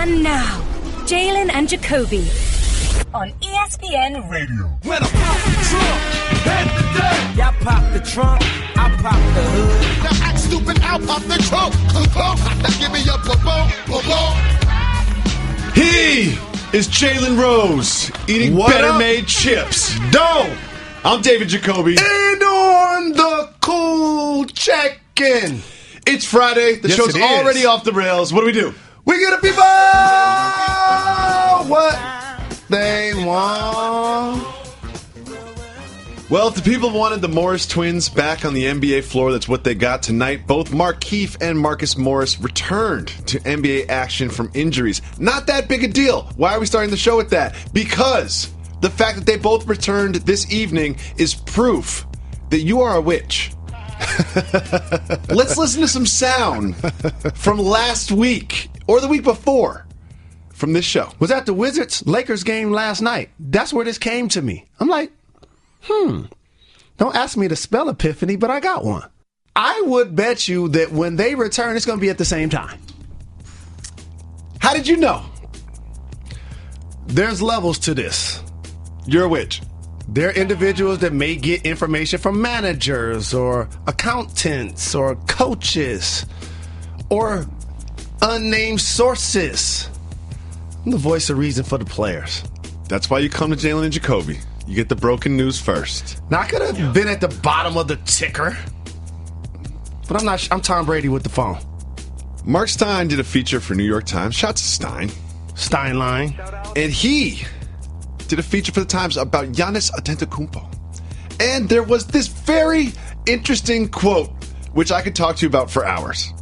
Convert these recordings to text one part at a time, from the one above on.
And now, Jalen and Jacoby on ESPN Radio. When I pop the trunk, head the day. Y'all pop the trunk, I pop the hood. Now act stupid, I'll pop the trunk. Now give me your boom. He is Jalen Rose, eating Better Made chips. Dough. I'm David Jacoby. And on the cool check-in. It's Friday. The show's already off the rails. What do? We get the people what they want. Well, if the people wanted the Morris twins back on the NBA floor, that's what they got tonight. Both Markieff and Marcus Morris returned to NBA action from injuries. Not that big a deal. Why are we starting the show with that? Because the fact that they both returned this evening is proof that you are a witch. Let's listen to some sound from last week or the week before from this show. Was at the Wizards-Lakers game last night. That's where this came to me. I'm like, don't ask me to spell epiphany, but I got one. I would bet you that when they return, it's going to be at the same time. How did you know? There's levels to this. You're a witch. There are individuals that may get information from managers or accountants or coaches or unnamed sources. I'm the voice of reason for the players. That's why you come to Jalen and Jacoby. You get the broken news first. Now, I could have been at the bottom of the ticker, but I'm not. I'm Tom Brady with the phone. Mark Stein did a feature for New York Times. Shouts to Stein. Steinline. And he did a feature for the Times about Giannis Antetokounmpo. And there was this very interesting quote, which I could talk to you about for hours.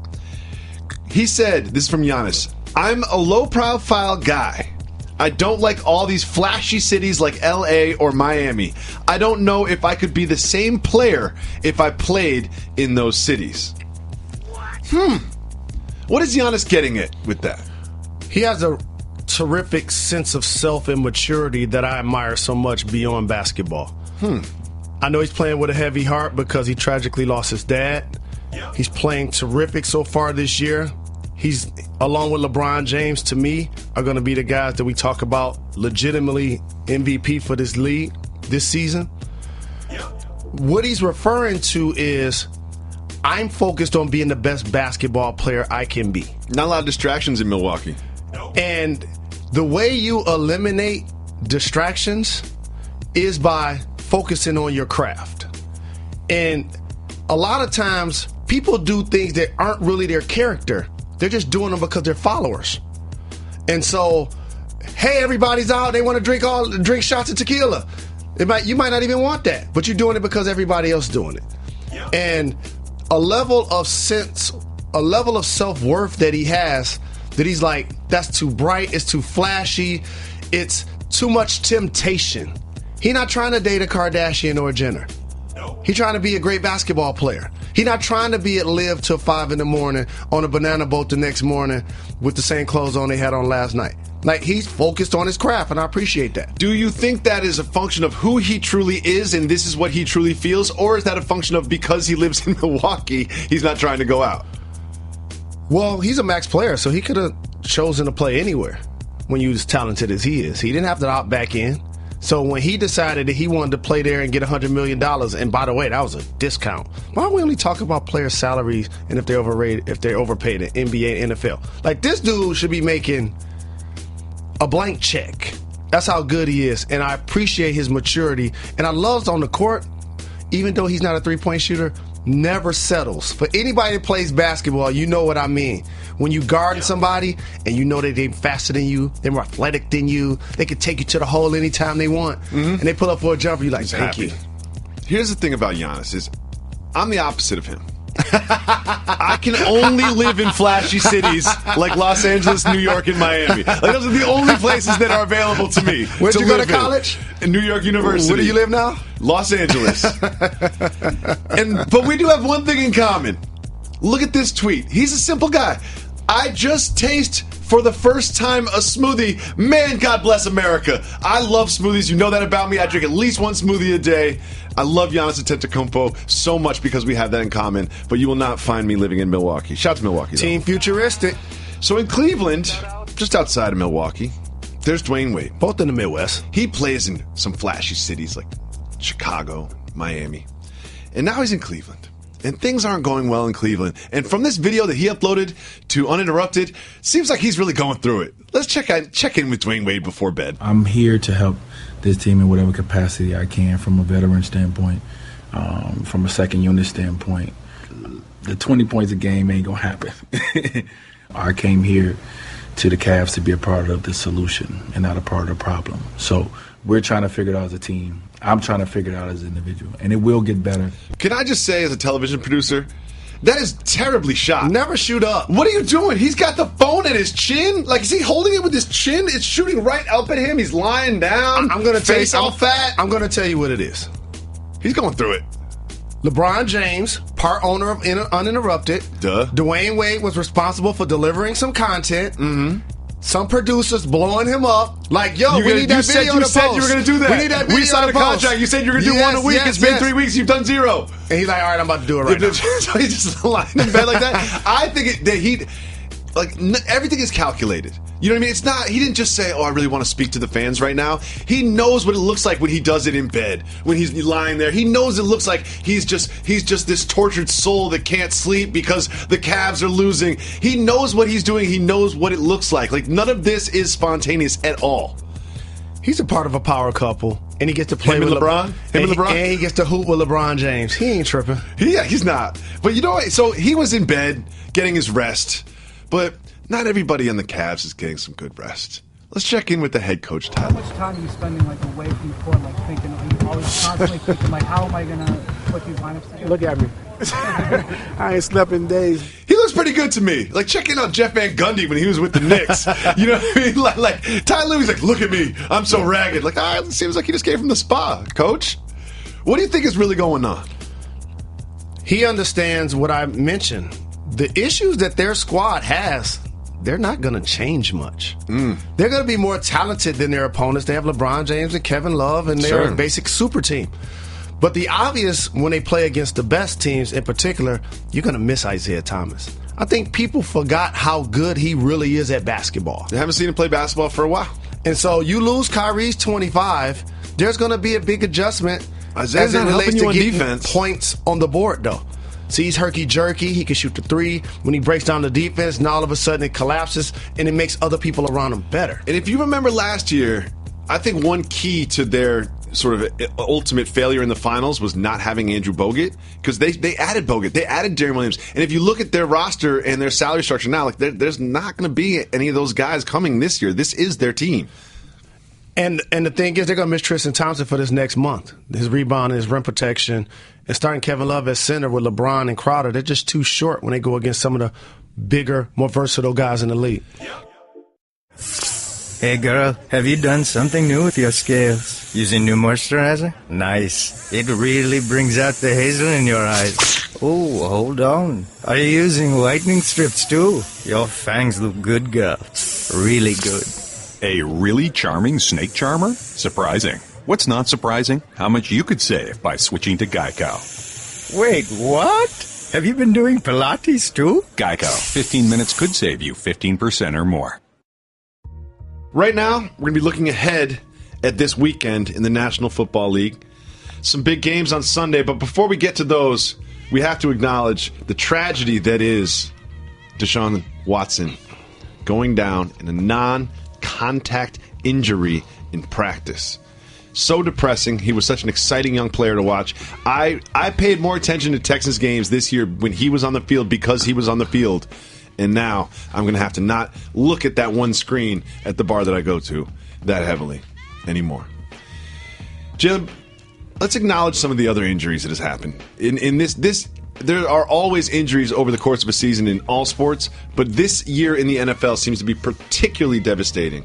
He said, this is from Giannis, "I'm a low-profile guy. I don't like all these flashy cities like LA or Miami. I don't know if I could be the same player if I played in those cities." What is Giannis getting at with that? He has a terrific sense of self and maturity that I admire so much beyond basketball. I know he's playing with a heavy heart because he tragically lost his dad. He's playing terrific so far this year. He's, along with LeBron James, to me, are going to be the guys that we talk about legitimately MVP for this league this season. What he's referring to is, I'm focused on being the best basketball player I can be. Not a lot of distractions in Milwaukee. And the way you eliminate distractions is by focusing on your craft. And a lot of times, people do things that aren't really their character. They're just doing them because they're followers. And so, hey, everybody's out. They want to drink shots of tequila. You might not even want that, but you're doing it because everybody else is doing it. And a level of self-worth that he has, that he's like, that's too bright, it's too flashy, it's too much temptation. He's not trying to date a Kardashian or a Jenner. He's trying to be a great basketball player. He's not trying to be at Live till 5 in the morning on a banana boat the next morning with the same clothes on they had on last night. Like, he's focused on his craft, and I appreciate that. Do you think that is a function of who he truly is and this is what he truly feels, or is that a function of because he lives in Milwaukee, he's not trying to go out? Well, he's a max player, so he could have chosen to play anywhere when you're as talented as he is. He didn't have to opt back in. So when he decided that he wanted to play there and get $100 million, and by the way, that was a discount. Why don't we only talk about player salaries and if they're overrated, if they're overpaid in NBA and NFL? Like, this dude should be making a blank check. That's how good he is, and I appreciate his maturity. And I love on the court, even though he's not a three-point shooter, never settles. For anybody that plays basketball, you know what I mean. When you guard somebody and you know that they're faster than you, they're more athletic than you, they can take you to the hole anytime they want, and they pull up for a jumper, you're like, thank you. Here's the thing about Giannis is, I'm the opposite of him. I can only live in flashy cities like Los Angeles, New York, and Miami. Like, those are the only places that are available to me. Where'd you go to college? In New York University. Where do you live now? Los Angeles. But we do have one thing in common. Look at this tweet. He's a simple guy. I just taste for the first time a smoothie. Man, God bless America. I love smoothies. You know that about me. I drink at least one smoothie a day. I love Giannis Antetokounmpo so much because we have that in common, but you will not find me living in Milwaukee. Shout out to Milwaukee, though. Team futuristic. So in Cleveland, just outside of Milwaukee, there's Dwayne Wade. Both in the Midwest. He plays in some flashy cities like Chicago, Miami. And now he's in Cleveland. And things aren't going well in Cleveland. And from this video that he uploaded to Uninterrupted, seems like he's really going through it. Let's check in with Dwayne Wade before bed. I'm here to help this team in whatever capacity I can, from a veteran standpoint, from a second unit standpoint. The 20 points a game ain't going to happen. I came here to the Cavs to be a part of the solution and not a part of the problem. So we're trying to figure it out as a team. I'm trying to figure it out as an individual, and it will get better. Can I just say, as a television producer, that is terribly shot. Never shoot up. What are you doing? He's got the phone at his chin. Like, is he holding it with his chin? It's shooting right up at him. He's lying down. I'm going to tell you, face all fat. I'm going to tell you what it is. He's going through it. LeBron James, part owner of Uninterrupted. Duh. Dwayne Wade was responsible for delivering some content. Mm-hmm. Some producers blowing him up. Like, yo, we need that video to post. You said you were going to do that. We need that video We signed a contract. You said you were going to do one a week. It's been 3 weeks. You've done 0. And he's like, all right, I'm about to do it right now. So he's just lying in bed like that. I think that everything is calculated. You know what I mean? It's not, he didn't just say, I really want to speak to the fans right now. He knows what it looks like when he does it in bed, when he's lying there. He knows it looks like he's just this tortured soul that can't sleep because the Cavs are losing. He knows what he's doing. He knows what it looks like. Like, none of this is spontaneous at all. He's a part of a power couple, and he gets to play with LeBron. And he gets to hoop with LeBron James. He ain't tripping. Yeah, he's not. But you know what? So he was in bed getting his rest, but not everybody on the Cavs is getting some good rest. Let's check in with the head coach, Tyler. How much time are you spending away from the court, thinking? Are you always constantly thinking, how am I going to put these lineups together? Look at me. I ain't slept in days. He looks pretty good to me. Like, check in on Jeff Van Gundy when he was with the Knicks. You know what I mean? Like Ty Lue's like, look at me. I'm so ragged. Like, it seems like he just came from the spa, coach. What do you think is really going on? He understands what I mentioned. The issues that their squad has, they're not going to change much. They're going to be more talented than their opponents. They have LeBron James and Kevin Love, and they're a basic super team. But the obvious, when they play against the best teams in particular, you're going to miss Isaiah Thomas. I think people forgot how good he really is at basketball. They haven't seen him play basketball for a while. And so you lose Kyrie's 25, there's going to be a big adjustment Isaiah's as it not relates helping to you on getting defense. Points on the board, though. See, he's herky-jerky. He can shoot the 3. When he breaks down the defense, now all of a sudden it collapses, and it makes other people around him better. And if you remember last year, I think one key to their sort of ultimate failure in the finals was not having Andrew Bogut, because they added Bogut. They added Darren Williams. And if you look at their roster and their salary structure now, there's not going to be any of those guys coming this year. This is their team. And the thing is, they're going to miss Tristan Thompson for this next month. His rebound and his rim protection. And starting Kevin Love at center with LeBron and Crowder, they're just too short when they go against some of the bigger, more versatile guys in the league. Hey girl, have you done something new with your scales? Using new moisturizer? Nice. It really brings out the hazel in your eyes. Oh, hold on. Are you using whitening strips too? Your fangs look good, girl. Really good. A really charming snake charmer? Surprising. What's not surprising? How much you could save by switching to Geico. Wait, what? Have you been doing Pilates too? Geico. 15 minutes could save you 15% or more. Right now, we're going to be looking ahead at this weekend in the National Football League. Some big games on Sunday, but before we get to those, we have to acknowledge the tragedy that is Deshaun Watson going down in a non-contact injury in practice. So depressing. He was such an exciting young player to watch. I paid more attention to Texans games this year when he was on the field because he was on the field. And now I'm going to have to not look at that one screen at the bar that I go to that heavily anymore. Jim, let's acknowledge some of the other injuries that has happened. In this, there are always injuries over the course of a season in all sports, but this year in the NFL seems to be particularly devastating.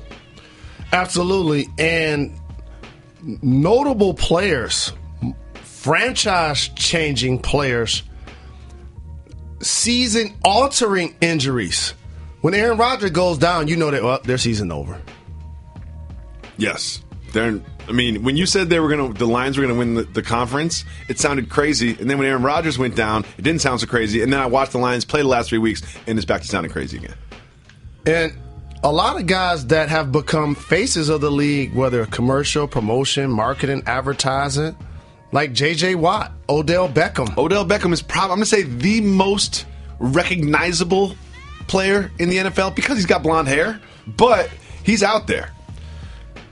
Absolutely. And notable players, franchise-changing players, season-altering injuries. When Aaron Rodgers goes down, you know that their season over. Yes. When you said the Lions were going to win the conference, it sounded crazy. And then when Aaron Rodgers went down, it didn't sound so crazy. And then I watched the Lions play the last 3 weeks, and it's back to sounding crazy again. And a lot of guys that have become faces of the league, whether commercial, promotion, marketing, advertising, like J.J. Watt, Odell Beckham. Odell Beckham is probably, I'm going to say, the most recognizable player in the NFL because he's got blonde hair, but he's out there.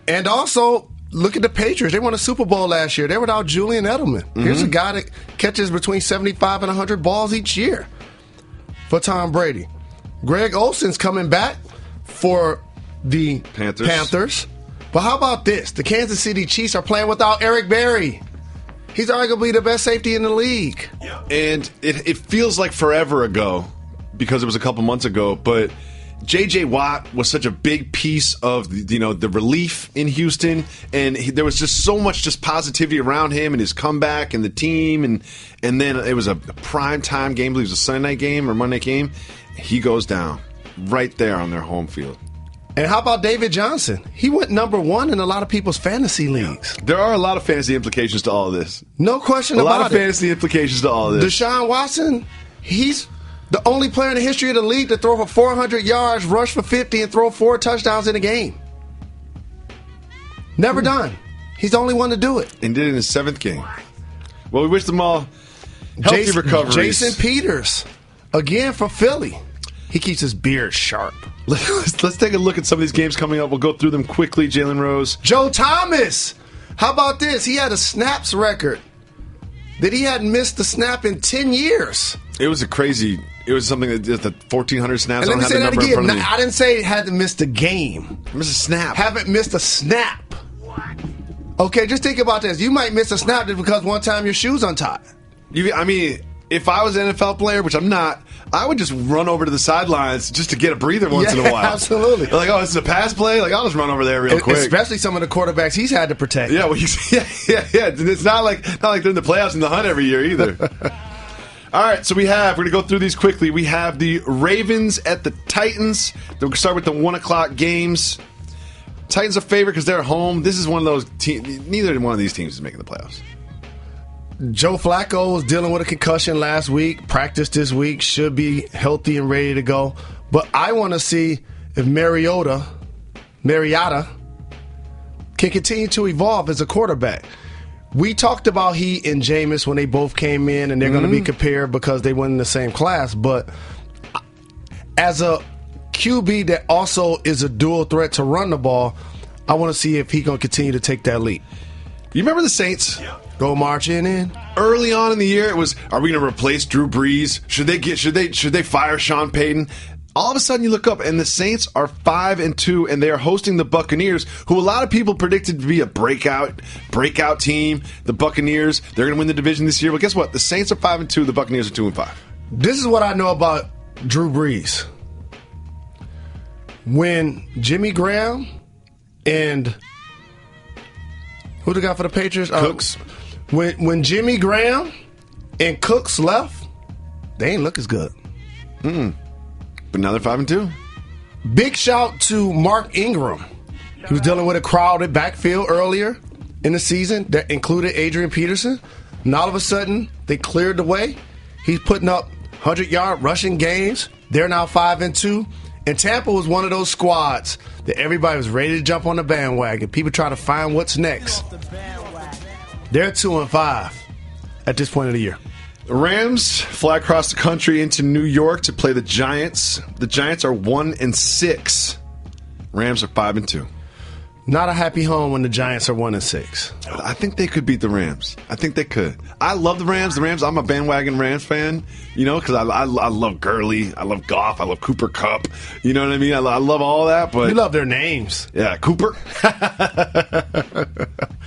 And also, look at the Patriots. They won a Super Bowl last year. They're without Julian Edelman. Mm-hmm. Here's a guy that catches between 75 and 100 balls each year for Tom Brady. Greg Olsen's coming back for the Panthers. But how about this? The Kansas City Chiefs are playing without Eric Berry. He's arguably the best safety in the league. And it feels like forever ago because it was a couple months ago, but J.J. Watt was such a big piece of the relief in Houston, and there was just so much just positivity around him and his comeback and the team, and then it was a prime time game. I believe it was a Sunday night game or Monday night game. He goes down right there on their home field. And how about David Johnson? He went number 1 in a lot of people's fantasy leagues. There are a lot of fantasy implications to all of this. No question about it. A lot of fantasy implications to all of this. Deshaun Watson, he's the only player in the history of the league to throw for 400 yards, rush for 50, and throw 4 touchdowns in a game. Never done. He's the only one to do it. And did it in his 7th game. Well, we wish them all healthy recoveries. Jason Peters, again for Philly. He keeps his beard sharp. Let's take a look at some of these games coming up. We'll go through them quickly. Jalen Rose. Joe Thomas. How about this? He had a snaps record that he hadn't missed a snap in 10 years. It was something that did the 1,400 snaps. And let me say that again. I didn't say he hadn't missed a game. Missed a snap. Haven't missed a snap. Okay, just think about this. You might miss a snap just because one time your shoe's untied. If I was an NFL player, which I'm not, I would just run over to the sidelines just to get a breather once in a while. Absolutely. Like, this is a pass play? Like, I'll just run over there real quick. Especially some of the quarterbacks he's had to protect. Yeah, well, yeah. It's not like they're in the playoffs in the hunt every year either. All right, so we're going to go through these quickly. We have the Ravens at the Titans. We'll start with the 1 o'clock games. Titans are favored because they're home. This is one of those teams. Neither one of these teams is making the playoffs. Joe Flacco was dealing with a concussion last week, practiced this week, should be healthy and ready to go. But I want to see if Mariota can continue to evolve as a quarterback. We talked about he and Jameis when they both came in, and they're going to be compared because they went in the same class. But as a QB that also is a dual threat to run the ball, I want to see if he's going to continue to take that leap. You remember the Saints? Go marching in. Early on in the year, it was, are we going to replace Drew Brees? Should they fire Sean Payton? All of a sudden, you look up, and the Saints are 5-2, and they are hosting the Buccaneers, who a lot of people predicted to be a breakout team. The Buccaneers, they're going to win the division this year. Well, guess what? The Saints are 5-2. The Buccaneers are 2-5. This is what I know about Drew Brees. When Jimmy Graham and who the guy for the Patriots? Cooks. When Jimmy Graham and Cooks left, they ain't look as good. But now they're 5-2. Big shout to Mark Ingram. He was dealing with a crowded backfield earlier in the season that included Adrian Peterson. And all of a sudden, they cleared the way. He's putting up 100-yard rushing games. They're now 5-2. And Tampa was one of those squads that everybody was ready to jump on the bandwagon. People try to find what's next. They're 2-5 at this point of the year. The Rams fly across the country into New York to play the Giants. The Giants are 1-6. Rams are 5-2. Not a happy home when the Giants are 1-6. I think they could beat the Rams. I think they could. I love the Rams. I'm a bandwagon Rams fan, because I love Gurley. I love Goff. I love Cooper Kupp. You know what I mean? I love all that. But you love their names. Yeah, Cooper.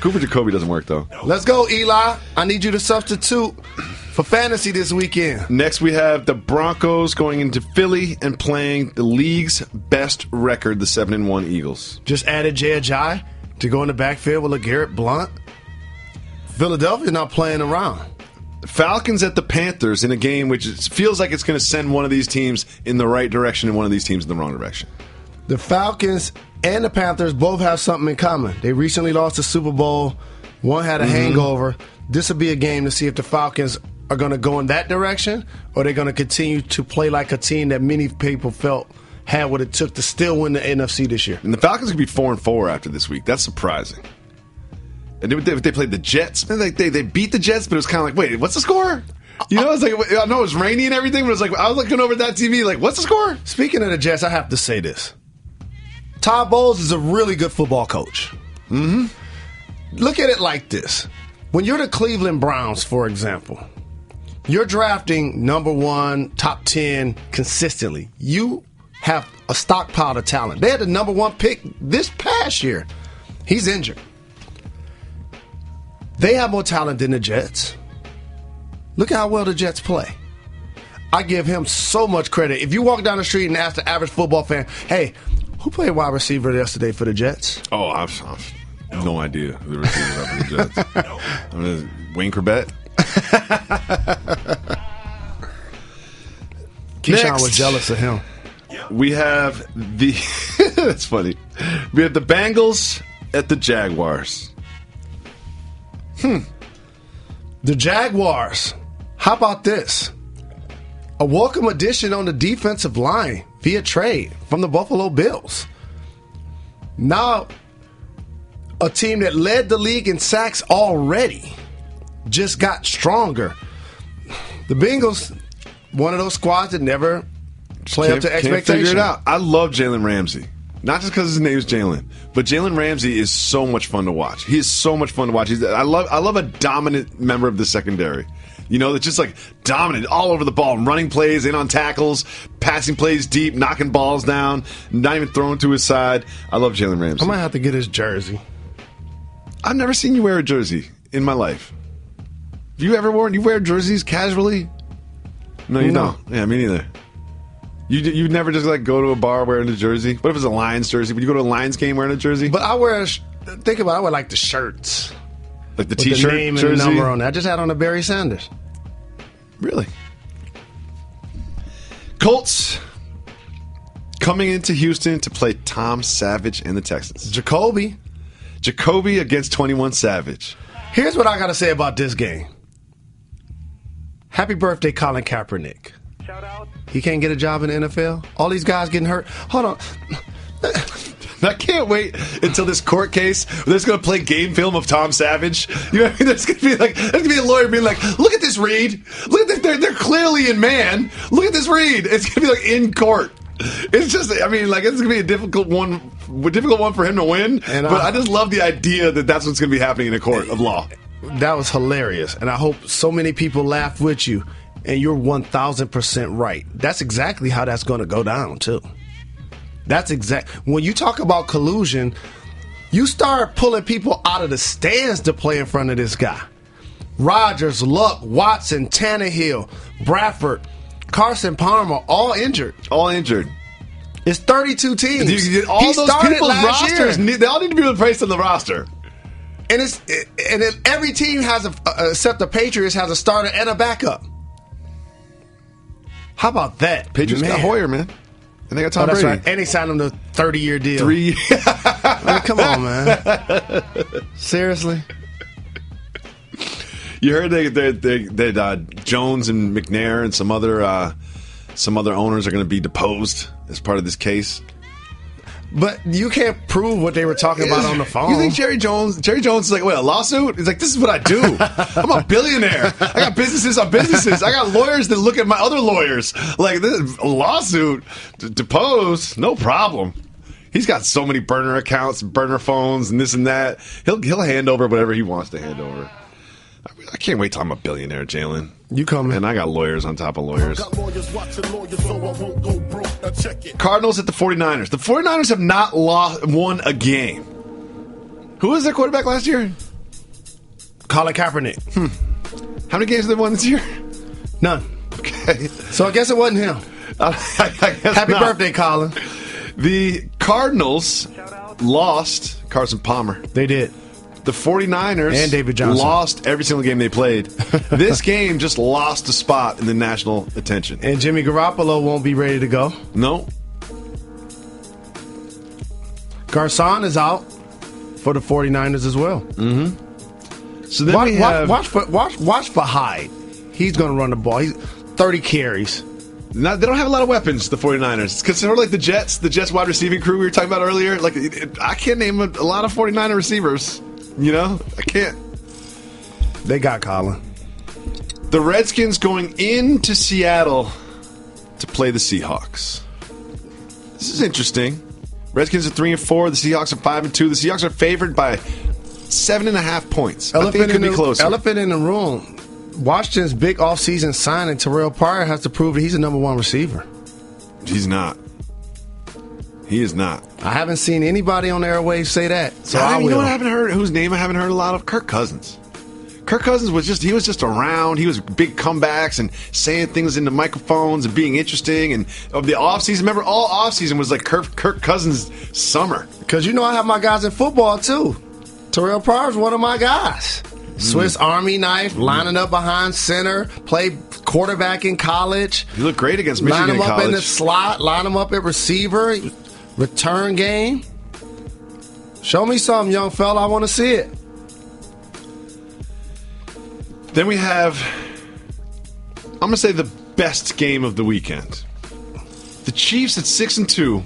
Cooper Jacoby doesn't work, though. Let's go, Eli. I need you to substitute for fantasy this weekend. Next, we have the Broncos going into Philly and playing the league's best record, the 7-1 Eagles. Just added Jay Ajayi to go in the backfield with LeGarrette Blount. Philadelphia's not playing around. Falcons at the Panthers in a game which feels like it's going to send one of these teams in the right direction and one of these teams in the wrong direction. The Falcons and the Panthers both have something in common. They recently lost the Super Bowl. One had a hangover. This will be a game to see if the Falcons are going to go in that direction or they're going to continue to play like a team that many people felt had what it took to still win the NFC this year. And the Falcons could be 4-4 after this week. That's surprising. And they played the Jets. They beat the Jets, but it was kind of like, wait, what's the score? You know, it's like, I know it was rainy and everything, but it was like, I was looking over at that TV, like, what's the score? Speaking of the Jets, I have to say this. Todd Bowles is a really good football coach. Mm-hmm. Look at it like this. When you're the Cleveland Browns, for example, you're drafting number 1, top 10 consistently. You have a stockpile of talent. They had the number 1 pick this past year. He's injured. They have more talent than the Jets. Look at how well the Jets play. I give him so much credit. If you walk down the street and ask the average football fan, hey, who played wide receiver yesterday for the Jets? Oh, I've no idea who the receivers are for the Jets. Wayne Corbett. Keyshawn was jealous of him. We have the that's funny. We have the Bengals at the Jaguars. The Jaguars. How about this? A welcome addition on the defensive line via trade from the Buffalo Bills. Now, a team that led the league in sacks already just got stronger. The Bengals, one of those squads that never play up to expectation. Can't figure it out. I love Jalen Ramsey. Not just because his name is Jalen, but Jalen Ramsey is so much fun to watch. He is so much fun to watch. I love a dominant member of the secondary. You know, that's just like dominant all over the ball, running plays, in on tackles, passing plays deep, knocking balls down, not even throwing to his side. I love Jalen Ramsey. I might have to get his jersey. I've never seen you wear a jersey in my life. Have you ever worn? You wear jerseys casually? No, you don't. Yeah, me neither. You never just like go to a bar wearing a jersey? What if it's a Lions jersey? Would you go to a Lions game wearing a jersey? But I wear, think about it, I wear like the shirts. Like the with T-shirt the name jersey? and the number on it. I just had on a Barry Sanders. Really? Colts coming into Houston to play Tom Savage and the Texans. Jacoby against 21 Savage. Here's what I got to say about this game. Happy birthday, Colin Kaepernick. Shout out. He can't get a job in the NFL? All these guys getting hurt? Hold on. I can't wait until this court case where they're going to play game film of Tom Savage. You know what I mean? There's going to be a lawyer being like, look at this Reed. Look at this. They're clearly in man. Look at this Reed. It's going to be like in court. It's just, I mean, like, it's going to be a difficult one for him to win. But I just love the idea that that's what's going to be happening in a court of law. That was hilarious. And I hope so many people laughed with you. And you're 1,000% right. That's exactly how that's going to go down, too. That's exact. When you talk about collusion, you start pulling people out of the stands to play in front of this guy. Rodgers, Luck, Watson, Tannehill, Bradford, Carson Palmer, all injured. All injured. It's 32 teams. All those people's rosters, they all need to be replaced on the roster. And every team has except the Patriots has a starter and a backup. How about that? Patriots got Hoyer, man. And they got Tom Brady. Right. And they signed him to a 30-year deal. 3 I mean, come on, man. Seriously? You heard that Jones and McNair and some other owners are going to be deposed as part of this case. But you can't prove what they were talking about on the phone. You think Jerry Jones is like, wait, a lawsuit? He's like, this is what I do. I'm a billionaire. I got businesses on businesses. I got lawyers that look at my other lawyers. Like, this is a lawsuit, depose, no problem. He's got so many burner accounts, burner phones, and this and that. He'll hand over whatever he wants to hand over. I can't wait till I'm a billionaire, Jalen. You coming. And I got lawyers on top of lawyers. Cardinals at the 49ers. The 49ers have not won a game. Who was their quarterback last year? Colin Kaepernick. How many games have they won this year? None. Okay. So I guess it wasn't him. Happy birthday, Colin. The Cardinals lost Carson Palmer. They did. The 49ers and David Johnson lost every single game they played. This game just lost a spot in the national attention. And Jimmy Garoppolo won't be ready to go. No. Garcon is out for the 49ers as well. Mm-hmm. So then watch for Hyde. He's going to run the ball. He's 30 carries, They don't have a lot of weapons, the 49ers. It's sort of like the Jets wide receiving crew we were talking about earlier. Like, I can't name a lot of 49er receivers. You know? I can't. They got Colin. The Redskins going into Seattle to play the Seahawks. This is interesting. Redskins are 3-4. The Seahawks are 5-2. The Seahawks are favored by 7.5 points. I think it could be closer. Elephant in the room. Washington's big offseason signing, Terrell Pryor, has to prove that he's a number one receiver. He's not. He is not. I haven't seen anybody on the airwaves say that. So I will. You know what I haven't heard? Whose name I haven't heard a lot of? Kirk Cousins. Kirk Cousins was just around. He was big comebacks and saying things into microphones and being interesting. And of the offseason, remember, all offseason was like Kirk Cousins' summer. Because you know I have my guys in football too. Terrell Pryor's one of my guys. Swiss Army knife, lining up behind center, played quarterback in college. You look great against Michigan in college. Line him up in the slot, line him up at receiver, return game. Show me something, young fella. I want to see it. Then we have, I'm going to say, the best game of the weekend. The Chiefs at 6-2,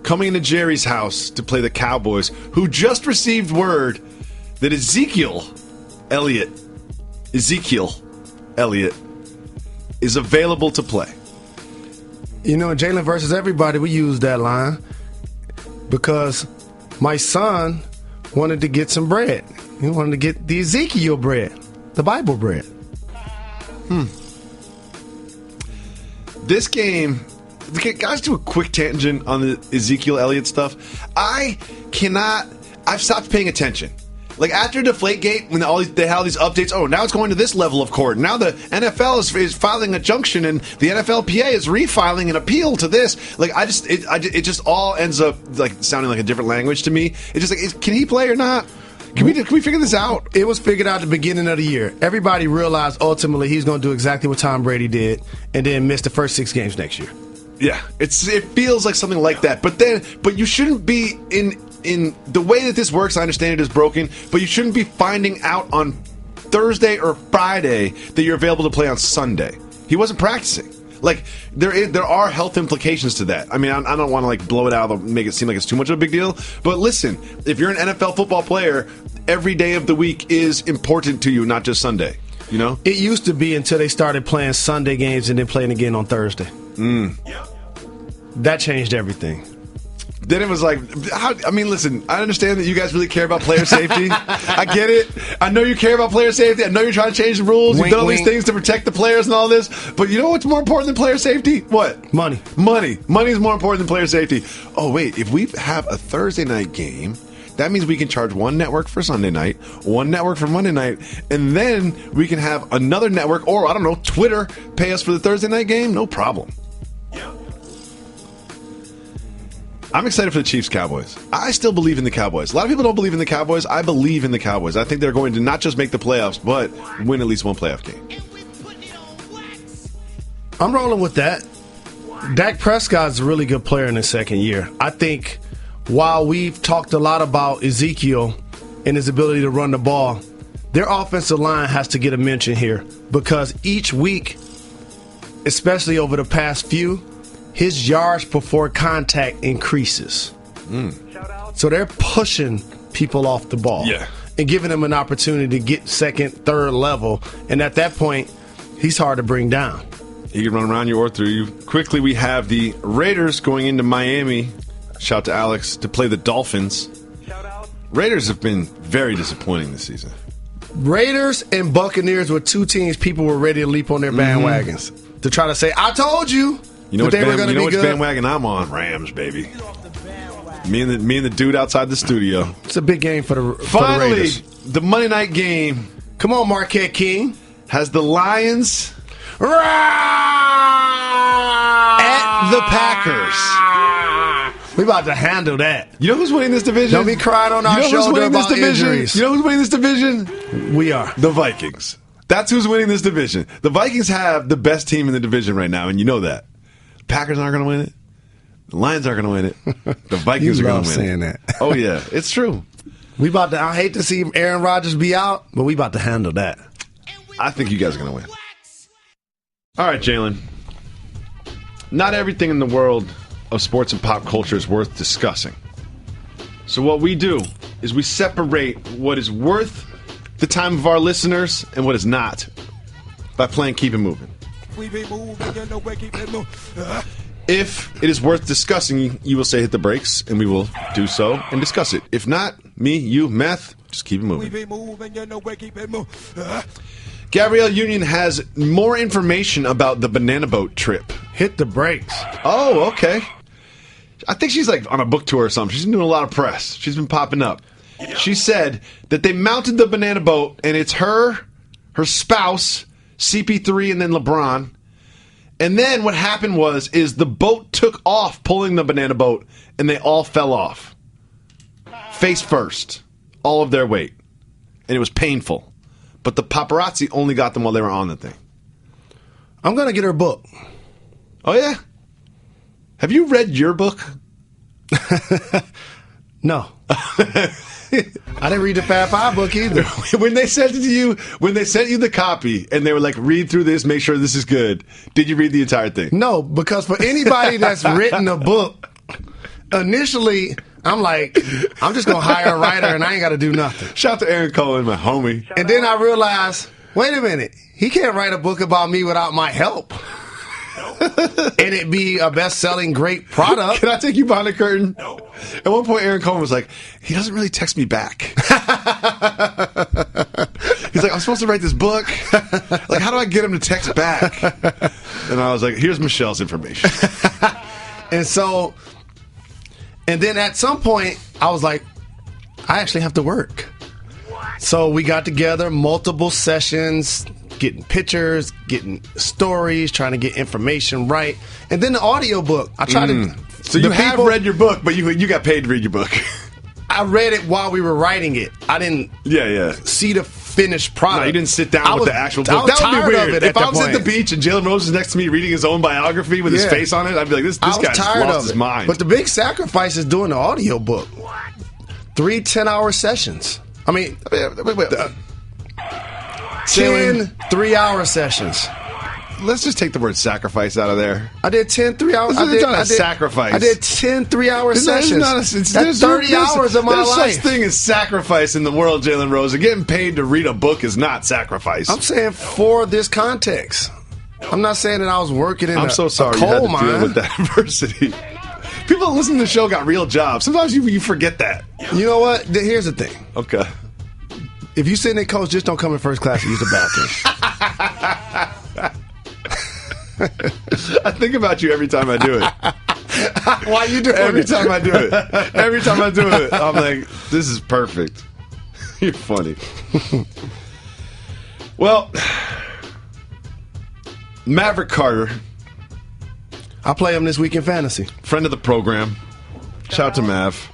coming into Jerry's house to play the Cowboys, who just received word that Ezekiel Elliott is available to play. You know, in Jalen versus everybody, we use that line because my son wanted to get some bread. He wanted to get the Ezekiel bread, the Bible bread. This game, guys, do a quick tangent on the Ezekiel Elliott stuff. I've stopped paying attention. Like, after Deflategate, when they had all these updates, now it's going to this level of court. Now the NFL is filing a junction, and the NFLPA is refiling an appeal to this. Like, it just all ends up like sounding like a different language to me. It's just like, can he play or not? Can we figure this out? It was figured out at the beginning of the year. Everybody realized ultimately he's going to do exactly what Tom Brady did, and then miss the first 6 games next year. Yeah, it feels like something like that. But you shouldn't be in the way that this works. I understand it is broken, but you shouldn't be finding out on Thursday or Friday that you're available to play on Sunday. He wasn't practicing. Like, there are health implications to that. I mean, I don't want to like blow it out and make it seem like it's too much of a big deal. But listen, if you're an NFL football player, every day of the week is important to you, not just Sunday. You know, it used to be until they started playing Sunday games and then playing again on Thursday. That changed everything. Then it was like, listen, I understand that you guys really care about player safety. I get it. I know you care about player safety. I know you're trying to change the rules. You've done all these things to protect the players and all this. But you know what's more important than player safety? What? Money. Money is more important than player safety. Oh, wait. If we have a Thursday night game, that means we can charge one network for Sunday night, one network for Monday night, and then we can have another network, or, I don't know, Twitter, pay us for the Thursday night game? No problem. I'm excited for the Chiefs-Cowboys. I still believe in the Cowboys. A lot of people don't believe in the Cowboys. I believe in the Cowboys. I think they're going to not just make the playoffs, but win at least one playoff game. I'm rolling with that. Dak Prescott's a really good player in his second year. I think while we've talked a lot about Ezekiel and his ability to run the ball, their offensive line has to get a mention here because each week, especially over the past few, his yards before contact increases. So they're pushing people off the ball and giving them an opportunity to get second, third level. And at that point, he's hard to bring down. He can run around you or through you. Quickly, we have the Raiders going into Miami. Shout out to Alex to play the Dolphins. Raiders have been very disappointing this season. Raiders and Buccaneers were two teams people were ready to leap on their bandwagons to try to say, I told you. You know which bandwagon I'm on? Rams, baby. Me and the dude outside the studio. It's a big game for the Raiders. Finally, the Monday night game. Come on, Marquette King. Has the Lions at the Packers. We about to handle that. You know who's winning this division? Don't be crying on our shoulder about injuries. You know who's winning this division? We are. The Vikings. That's who's winning this division. The Vikings have the best team in the division right now, and you know that. Packers aren't going to win it. The Lions aren't going to win it. The Vikings are going to win saying it. That. Oh, yeah. It's true. I hate to see Aaron Rodgers be out, but we about to handle that. I think you guys are going to win. All right, Jalen. not everything in the world of sports and pop culture is worth discussing. So what we do is we separate what is worth the time of our listeners and what is not by playing Keep It Moving. If it is worth discussing, you will say hit the brakes, and we will do so and discuss it. If not, me, you, meth, just keep it moving. Gabrielle Union has more information about the banana boat trip. Hit the brakes. Oh, okay. I think she's like on a book tour or something. She's been doing a lot of press. She's been popping up. She said that they mounted the banana boat, and it's her spouse, CP3, and then LeBron. And then what happened is the boat took off pulling the banana boat, and they all fell off. Face first. All of their weight. And it was painful. But the paparazzi only got them while they were on the thing. I'm going to get her book. Oh, yeah? Have you read your book? No. I didn't read the Fab Five book either. When they sent it to you, when they sent you the copy, and they were like, read through this, make sure this is good, did you read the entire thing? No, because for anybody that's written a book, initially, I'm like, I'm just going to hire a writer and I ain't got to do nothing. Shout out to Aaron Colin, my homie. And then I realized, wait a minute, he can't write a book about me without my help. And it be a best-selling great product. Can I take you behind the curtain? No. At one point, Aaron Cohen was like, he doesn't really text me back. He's like, I'm supposed to write this book. Like, how do I get him to text back? And I was like, here's Michelle's information. And then at some point, I was like, I actually have to work. So we got together, multiple sessions, getting pictures, getting stories, trying to get information right. And then the audiobook. I tried to. So you have read your book, but you got paid to read your book. I read it while we were writing it. I didn't see the finished product. No, you didn't sit down with the actual book. That would be weird. If I was at the beach and Jalen Rose was next to me reading his own biography with his face on it, I'd be like, this guy's lost his mind. But the big sacrifice is doing the audiobook. 3 10-hour sessions. I mean, wait. 10 3-hour sessions. Let's just take the word sacrifice out of there. I did 10 3-hour. It's not a sacrifice. I did 10 3-hour sessions. That's 30 hours of my life. There's such thing as sacrifice in the world, Jalen Rose. And getting paid to read a book is not sacrifice. I'm saying for this context. I'm not saying that I was working in I'm so sorry you had to deal with that adversity. People that listen to the show got real jobs. Sometimes you forget that. You know what? Here's the thing. Okay. If you sit in coach, just don't come in first class and use the bathroom. I think about you every time I do it. Why you doing Every time I do it. Every time I do it, I'm like, this is perfect. You're funny. Well, Maverick Carter. I play him this week in fantasy. Friend of the program. Shout out to Mav.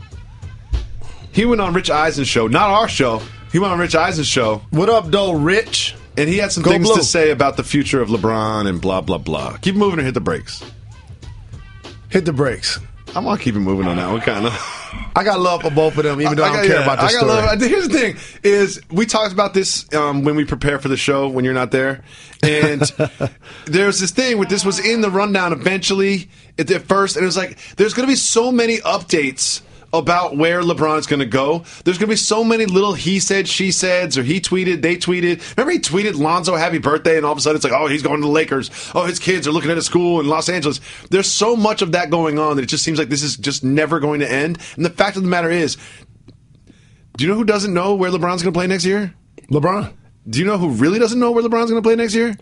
He went on Rich Eisen's show. Not our show. He went on Rich Eisen's show. What up, though, Rich? And he had some things to say about the future of LeBron and blah, blah, blah. Keep moving or hit the brakes? Hit the brakes. I want to keep it moving on that one, kind of. I got love for both of them, even though I don't care about this story. Here's the thing, is we talked about this when we prepare for the show when you're not there. And there's this thing where this was in the rundown eventually at first. And it was like, there's going to be so many updates about where LeBron's going to go. There's going to be so many little he said, she said, or he tweeted, they tweeted. Remember he tweeted Lonzo happy birthday, and all of a sudden it's like, oh, he's going to the Lakers. Oh, his kids are looking at a school in Los Angeles. There's so much of that going on that it just seems like this is just never going to end. And the fact of the matter is, do you know who doesn't know where LeBron's going to play next year? LeBron. Do you know who really doesn't know where LeBron's going to play next year?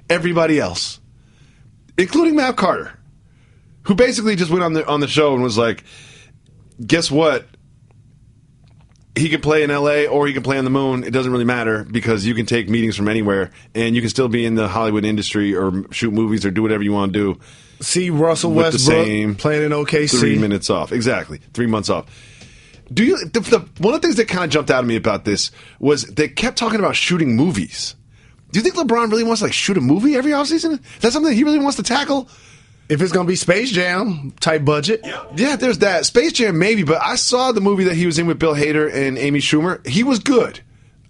Everybody else, including Mav Carter, who basically just went on the show and was like, guess what? He can play in LA or he can play on the moon. It doesn't really matter because you can take meetings from anywhere and you can still be in the Hollywood industry or shoot movies or do whatever you want to do. See Russell Westbrook playing in OKC. 3 minutes off. Exactly. 3 months off. One of the things that kind of jumped out at me about this was they kept talking about shooting movies. Do you think LeBron really wants to shoot a movie every offseason? Is that something that he really wants to tackle? If it's going to be Space Jam type budget. Yeah, there's that. Space Jam maybe, but I saw the movie that he was in with Bill Hader and Amy Schumer. He was good.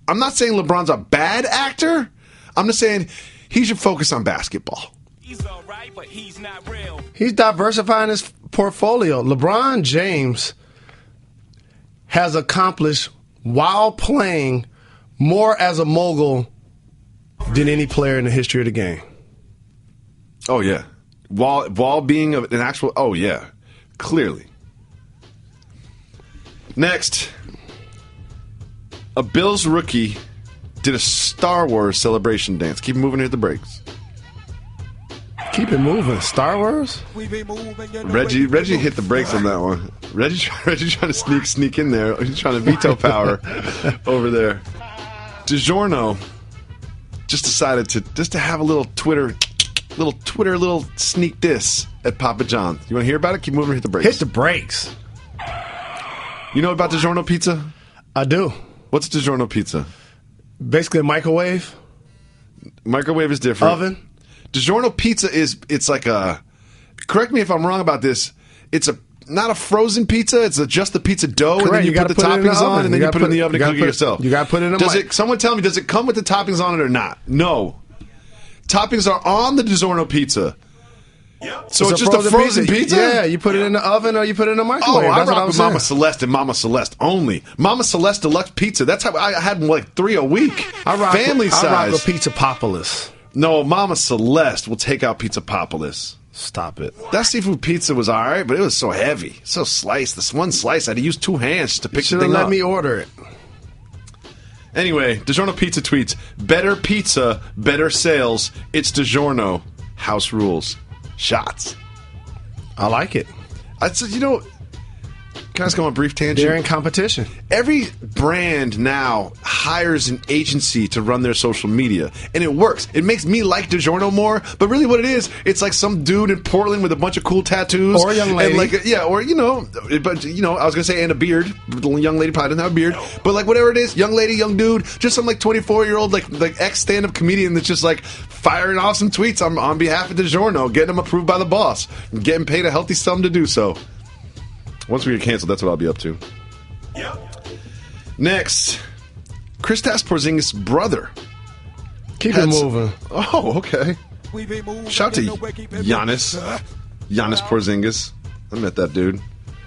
I'm not saying LeBron's a bad actor. I'm just saying he should focus on basketball. He's all right, but he's not real. He's diversifying his portfolio. LeBron James has accomplished, while playing, more as a mogul than any player in the history of the game. Oh, yeah. While being an actual... Oh, yeah. Clearly. Next. A Bills rookie did a Star Wars celebration dance. Keep moving here at the breaks. Keep it moving. Star Wars? Reggie hit the brakes on that one. Reggie trying to sneak in there. He's trying to veto power over there. DiGiorno just decided to have a little Twitter sneak diss at Papa John's. You want to hear about it? Keep moving. Hit the brakes. Hit the brakes. You know about DiGiorno pizza? I do. What's DiGiorno pizza? Basically a microwave. Microwave is different. Oven. DiGiorno pizza it's like a... Correct me if I'm wrong about this. It's not a frozen pizza. It's just the pizza dough, Correct. and then you put the toppings on, and then you put it in the oven and cook it yourself. You got to put it in the mic. Someone tell me, does it come with the toppings on it or not? No. Toppings are on the DiGiorno pizza. Yep. So it's just a frozen pizza? Yeah, you put it in the oven or you put it in the microwave. Oh, I That's rock what with saying. Mama Celeste and Mama Celeste only. Mama Celeste Deluxe Pizza. That's how I had like 3 a week. Family size. I rock with Pizza Popolis. No, Mama Celeste will take out Pizza Popolis. Stop it. That seafood pizza was all right, but it was so heavy, so sliced. This one slice, I had to use 2 hands to pick the thing up. Should have let me order it. Anyway, DiGiorno Pizza tweets, better pizza, better sales. It's DiGiorno. House rules. Shots. I like it. I said, can I just go on a brief tangent? They're in competition. Every brand now hires an agency to run their social media, and it works. It makes me like DiGiorno more, but really what it is, it's like some dude in Portland with a bunch of cool tattoos. Or a young lady. And I was going to say, and a beard. The young lady probably doesn't have a beard. But like whatever it is, young lady, young dude, just some like 24-year-old like ex-stand-up comedian that's just like firing off some tweets on behalf of DiGiorno, getting them approved by the boss, and getting paid a healthy sum to do so. Once we get canceled, that's what I'll be up to. Yep. Next, Kristaps Porzingis' brother. Keep it moving. Oh, okay. Shout out to Giannis Porzingis. I met that dude.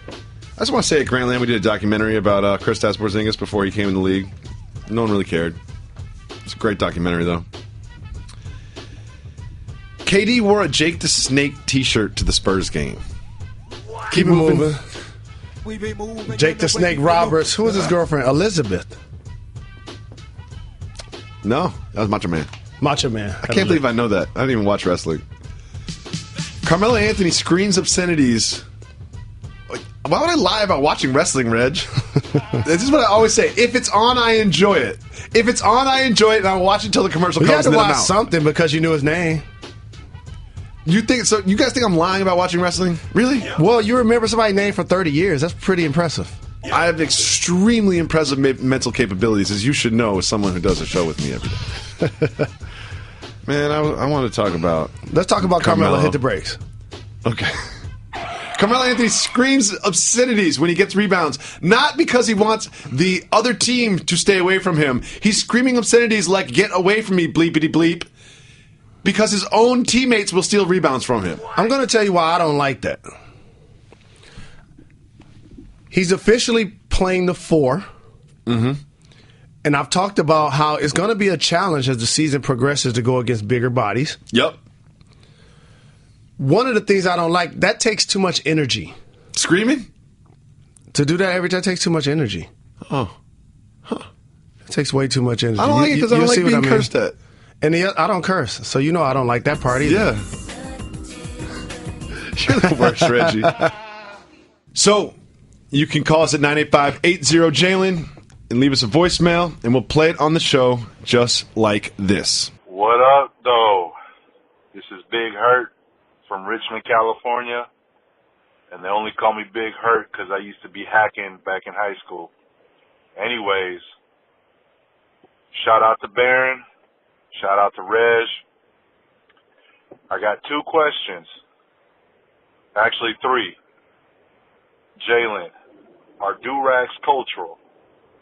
I just want to say at Grantland, we did a documentary about Kristaps Porzingis before he came in the league. No one really cared. It's a great documentary, though. KD wore a Jake the Snake t-shirt to the Spurs game. Keep it moving. Jake the Snake Roberts. Who was his girlfriend? Elizabeth. No, that was Macho Man. Macho Man. I can't believe I know that. I didn't even watch wrestling. Carmelo Anthony screens obscenities. Why would I lie about watching wrestling, Reg? This is what I always say. If it's on, I enjoy it. If it's on, I enjoy it, and I'll watch it until the commercial comes. You had to and then I'm watch out. something because you knew his name. You think so? You guys think I'm lying about watching wrestling? Really? Yeah. Well, you remember somebody's name for 30 years. That's pretty impressive. I have extremely impressive mental capabilities, as you should know, as someone who does a show with me every day. Man, I want to talk about... Let's talk about Carmelo. Hit the brakes. Okay. Carmelo Anthony screams obscenities when he gets rebounds. Not because he wants the other team to stay away from him. He's screaming obscenities like, get away from me, bleepity bleep. Because his own teammates will steal rebounds from him. I'm going to tell you why I don't like that. He's officially playing the 4. Mm-hmm. And I've talked about how it's going to be a challenge as the season progresses to go against bigger bodies. Yep. One of the things I don't like, that takes too much energy. Screaming? To do that every time takes too much energy. Oh. Huh. It takes way too much energy. I don't like it because I don't like being cursed at. And I don't curse, so you know I don't like that part either. Yeah. You're the worst, Reggie. So, you can call us at 985-80-JALEN and leave us a voicemail, and we'll play it on the show just like this. What up, though? This is Big Hurt from Richmond, California, and they only call me Big Hurt because I used to be hacking back in high school. Anyways, shout out to Barron. Shout out to Reg. I got 2 questions. Actually, 3. Jalen, are do-rags cultural?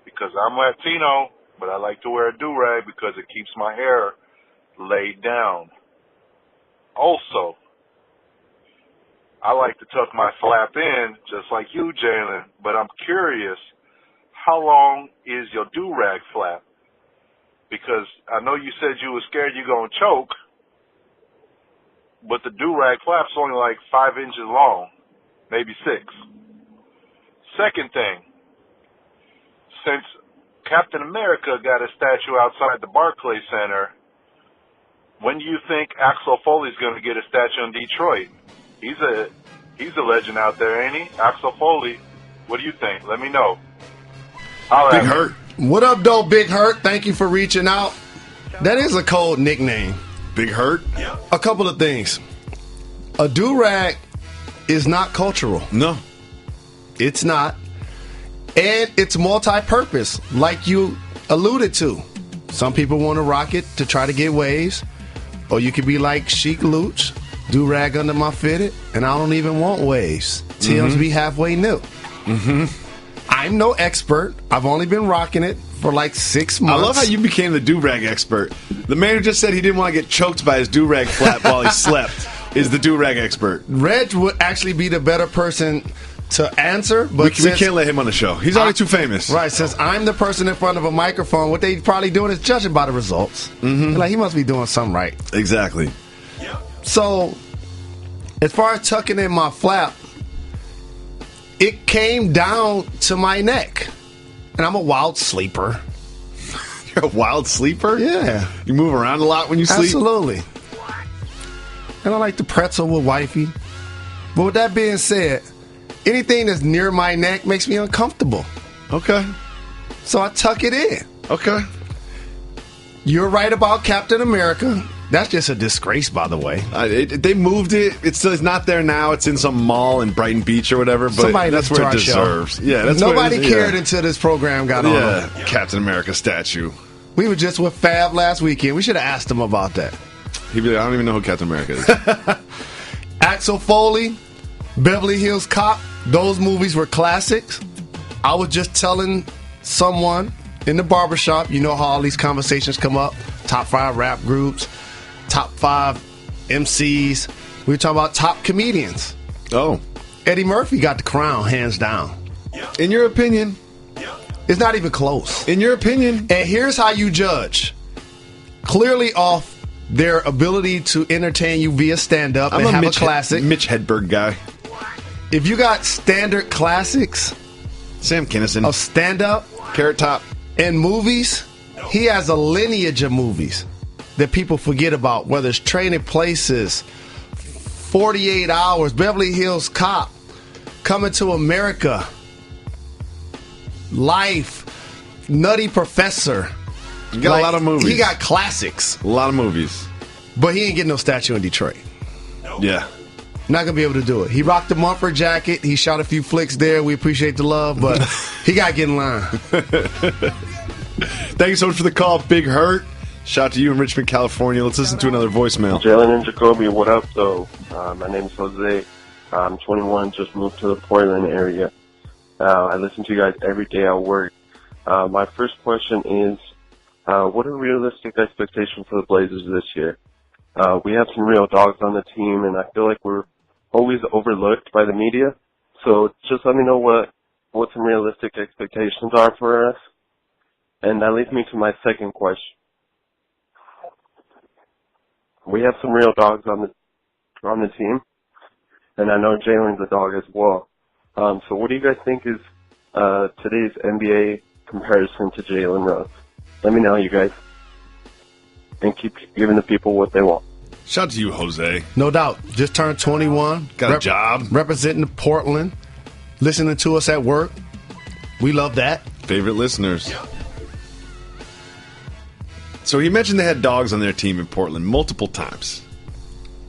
Because I'm Latino, but I like to wear a do-rag because it keeps my hair laid down. Also, I like to tuck my flap in just like you, Jalen, but I'm curious, how long is your do-rag flap? Because I know you said you were scared you're going to choke, but the do-rag flap's only like 5 inches long, maybe 6. Second thing, since Captain America got a statue outside the Barclays Center, when do you think Axel Foley's going to get a statue in Detroit? He's a legend out there, ain't he? Axel Foley, what do you think? Let me know. Big Hurt. What up, though, Big Hurt? Thank you for reaching out. That is a cold nickname. Big Hurt? Yeah. A couple of things. A do-rag is not cultural. No. It's not. And it's multi-purpose, like you alluded to. Some people want to rock it to try to get waves. Or you could be like Chic Luch, do-rag under my fitted, and I don't even want waves. Tim's be halfway new. I'm no expert. I've only been rocking it for like 6 months. I love how you became the do-rag expert. The man who just said he didn't want to get choked by his do-rag flap while he slept is the do-rag expert. Reg would actually be the better person to answer, but we can't let him on the show. He's already too famous. Right, since I'm the person in front of a microphone, what they probably doing is judging by the results. Like, he must be doing something right. Exactly. So, as far as tucking in my flap, it came down to my neck. And I'm a wild sleeper. You're a wild sleeper? Yeah. You move around a lot when you sleep? Absolutely. And I like to pretzel with wifey. But with that being said, anything that's near my neck makes me uncomfortable. Okay. So I tuck it in. Okay. You're right about Captain America. That's just a disgrace, by the way. They moved it. It's not there now. It's in some mall in Brighton Beach or whatever. But somebody that's where it deserves. Yeah, that's nobody cared until this program got on. Yeah, Captain America statue. We were just with Fab last weekend. We should have asked him about that. He'd be like, I don't even know who Captain America is. Axel Foley, Beverly Hills Cop. Those movies were classics. I was just telling someone in the barbershop, you know how all these conversations come up. Top 5 rap groups, top 5 MCs. We were talking about top comedians. Oh. Eddie Murphy got the crown, hands down. In your opinion? It's not even close. In your opinion? And here's how you judge. Clearly off their ability to entertain you via stand-up and have a classic. Mitch Hedberg guy. If you got standard classics, Sam Kinison of stand-up, Carrot Top, and movies, he has a lineage of movies that people forget about, whether it's Trading Places, 48 Hours, Beverly Hills Cop, Coming to America, Life, Nutty Professor. You got a lot of movies. He got classics. A lot of movies. But he ain't getting no statue in Detroit. Yeah. Not going to be able to do it. He rocked the Mumford jacket. He shot a few flicks there. We appreciate the love, but he got to get in line. Thank you so much for the call, Big Hurt. Shout out to you in Richmond, California. Let's listen to another voicemail. Jalen and Jacoby, what up, though? My name is Jose. I'm 21, just moved to the Portland area. I listen to you guys every day at work. My first question is, what are realistic expectations for the Blazers this year? We have some real dogs on the team, and I feel like we're always overlooked by the media. So just let me know what some realistic expectations are for us. And that leads me to my second question. We have some real dogs on the team, and I know Jalen's a dog as well. So what do you guys think is today's NBA comparison to Jalen Rose? Let me know, you guys. And keep giving the people what they want. Shout out to you, Jose. No doubt. Just turned 21. Got a job. Representing Portland. Listening to us at work. We love that. Favorite listeners. So he mentioned they had dogs on their team in Portland multiple times.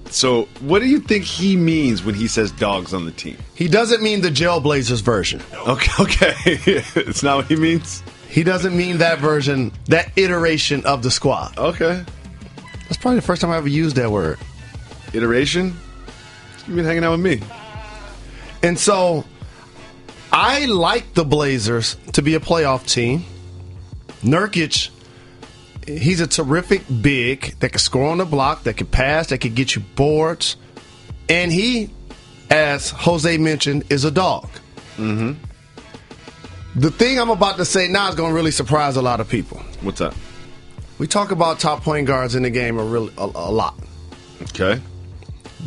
So what do you think he means when he says dogs on the team? He doesn't mean the Jailblazers version. Okay. It's not what he means? He doesn't mean that version, that iteration of the squad. Okay. That's probably the first time I ever used that word. Iteration? You've been hanging out with me. And so, I like the Blazers to be a playoff team. Nurkic, He's a terrific big that can score on the block, that can pass, that can get you boards. And he, as Jose mentioned, is a dog. Mm-hmm. The thing I'm about to say now is going to really surprise a lot of people. What's that? We talk about top point guards in the game a lot. Okay.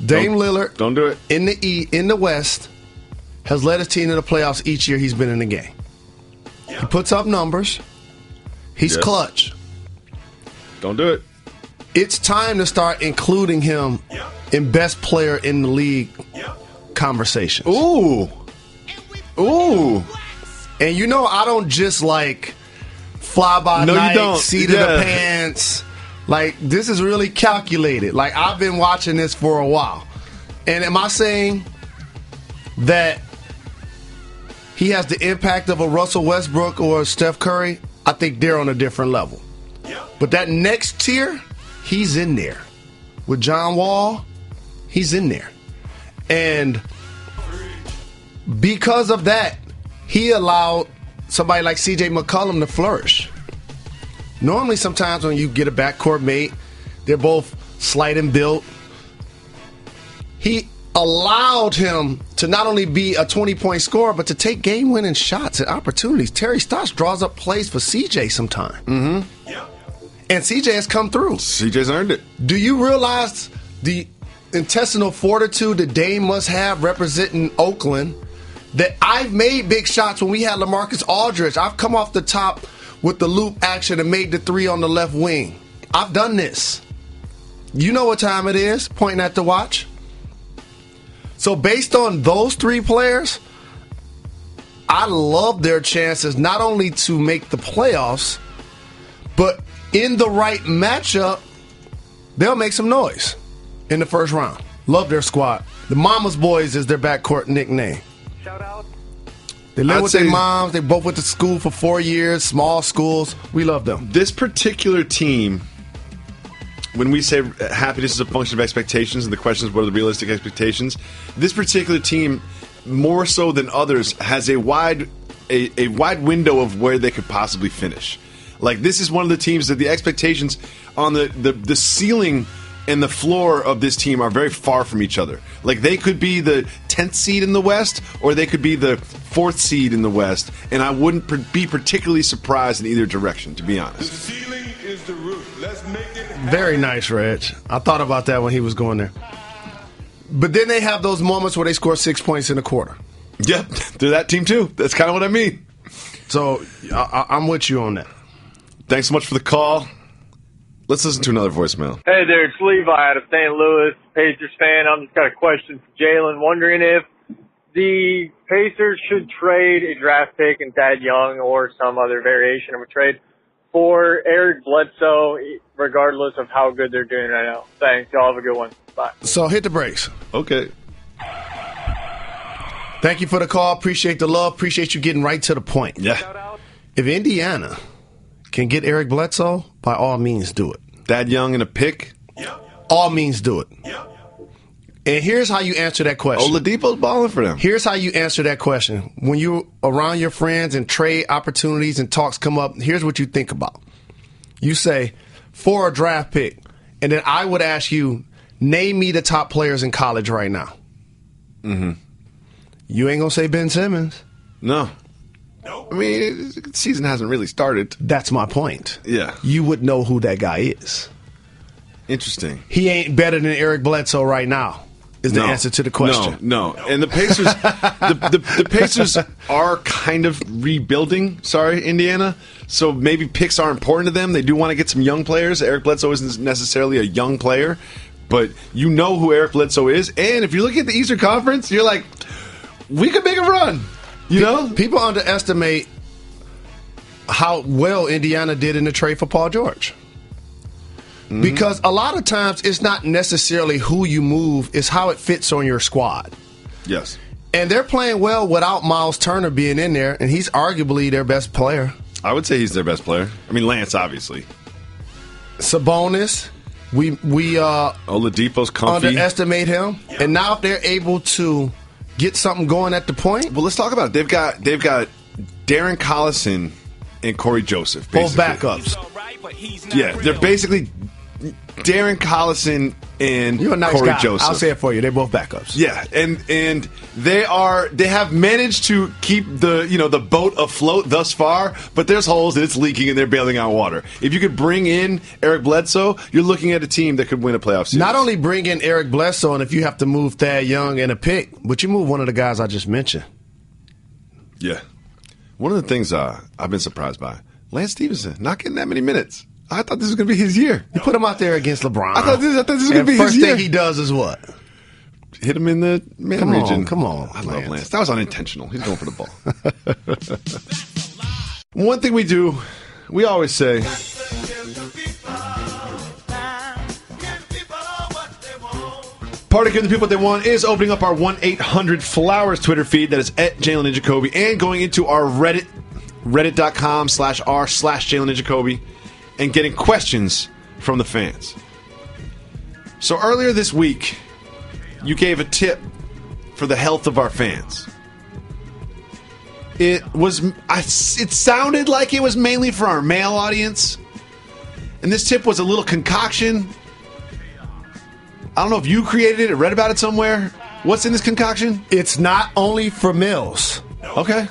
Dame Lillard, don't do it. In the West, has led his team to the playoffs each year he's been in the game. He puts up numbers. He's clutch. Don't do it. It's time to start including him in best player in the league conversations. Ooh. And you know, I don't just like fly by night, seat of the pants. Like, this is really calculated. Like, I've been watching this for a while. And am I saying that he has the impact of a Russell Westbrook or a Steph Curry? I think they're on a different level. But that next tier, he's in there. With John Wall, he's in there. And because of that, he allowed somebody like C.J. McCollum to flourish. Normally, sometimes when you get a backcourt mate, they're both slight and built. He allowed him to not only be a 20-point scorer, but to take game-winning shots and opportunities. Terry Stotts draws up plays for C.J. sometime. Mm-hmm. And C.J. has come through. C.J.'s earned it. Do you realize the intestinal fortitude that Dame must have representing Oakland? That I've made big shots when we had LaMarcus Aldridge. I've come off the top with the loop action and made the three on the left wing. I've done this. You know what time it is, pointing at the watch. So based on those three players, I love their chances not only to make the playoffs, but in the right matchup, they'll make some noise in the first round. Love their squad. The Mama's Boys is their backcourt nickname. Shout out. They live with their moms. They both went to school for 4 years, small schools. We love them. This particular team, when we say happiness is a function of expectations, and the question is what are the realistic expectations, this particular team, more so than others, has a wide window of where they could possibly finish. Like, this is one of the teams that the expectations on the ceiling and the floor of this team are very far from each other. Like, they could be the 10th seed in the West, or they could be the 4th seed in the West, and I wouldn't be particularly surprised in either direction, to be honest. The ceiling is the roof. Let's make it happen. Very nice, Reg. I thought about that when he was going there. But then they have those moments where they score 6 points in a quarter. Yep, they're that team too. That's kind of what I mean. So I'm with you on that. Thanks so much for the call. Let's listen to another voicemail. Hey there, it's Levi out of St. Louis, Pacers fan. I'm just got a question for Jalen. Wondering if the Pacers should trade a draft pick in Thad Young or some other variation of a trade for Eric Bledsoe, regardless of how good they're doing right now. Thanks. Y'all have a good one. Bye. So hit the brakes. Okay. Thank you for the call. Appreciate the love. Appreciate you getting right to the point. Yeah. If Indiana can get Eric Bledsoe, by all means do it. Thad Young in a pick? All means do it. And here's how you answer that question. Oladipo's balling for them. Here's how you answer that question. When you're around your friends and trade opportunities and talks come up, here's what you think about. You say, for a draft pick, and then I would ask you, name me the top players in college right now. Mm-hmm. You ain't going to say Ben Simmons. No. I mean, the season hasn't really started. That's my point. Yeah. You would know who that guy is. Interesting. He ain't better than Eric Bledsoe right now, is the answer to the question. No. And the Pacers the Pacers are kind of rebuilding, Indiana. So maybe picks are important to them. They do want to get some young players. Eric Bledsoe isn't necessarily a young player, but you know who Eric Bledsoe is. And if you look at the Eastern Conference, you're like, we could make a run. You know? People underestimate how well Indiana did in the trade for Paul George. Mm-hmm. Because a lot of times it's not necessarily who you move, it's how it fits on your squad. Yes. And they're playing well without Miles Turner being in there, and he's arguably their best player. I would say he's their best player. I mean, Lance, obviously. Sabonis, we Oladipo's comfy. Underestimate him. Yeah. And now if they're able to get something going at the point. Well, let's talk about it. They've got Darren Collison and Corey Joseph, basically. Both backups. Yeah, they're basically Darren Collison and You're a nice Corey guy. Joseph. I'll say it for you. They're both backups. Yeah, and they have managed to keep the boat afloat thus far, but there's holes and it's leaking and they're bailing out water. If you could bring in Eric Bledsoe, you're looking at a team that could win a playoff series. Not only bring in Eric Bledsoe, and if you have to move Thad Young and a pick, but you move one of the guys I just mentioned. Yeah. One of the things I've been surprised by, Lance Stevenson not getting that many minutes. I thought this was going to be his year. You put him out there against LeBron. I thought this was going to be his year. First thing he does is what? Hit him in the man region. Come on. I love Lance. That was unintentional. He's going for the ball. One thing we always say, part of giving the people what they want is opening up our 1-800-Flowers Twitter feed that is at Jalen Jacoby and going into our Reddit, reddit.com/r/Jalen Jacoby, and getting questions from the fans. So earlier this week, you gave a tip for the health of our fans. It sounded like it was mainly for our male audience, and this tip was a little concoction. I don't know if you created it or read about it somewhere. What's in this concoction? It's not only for males. Okay.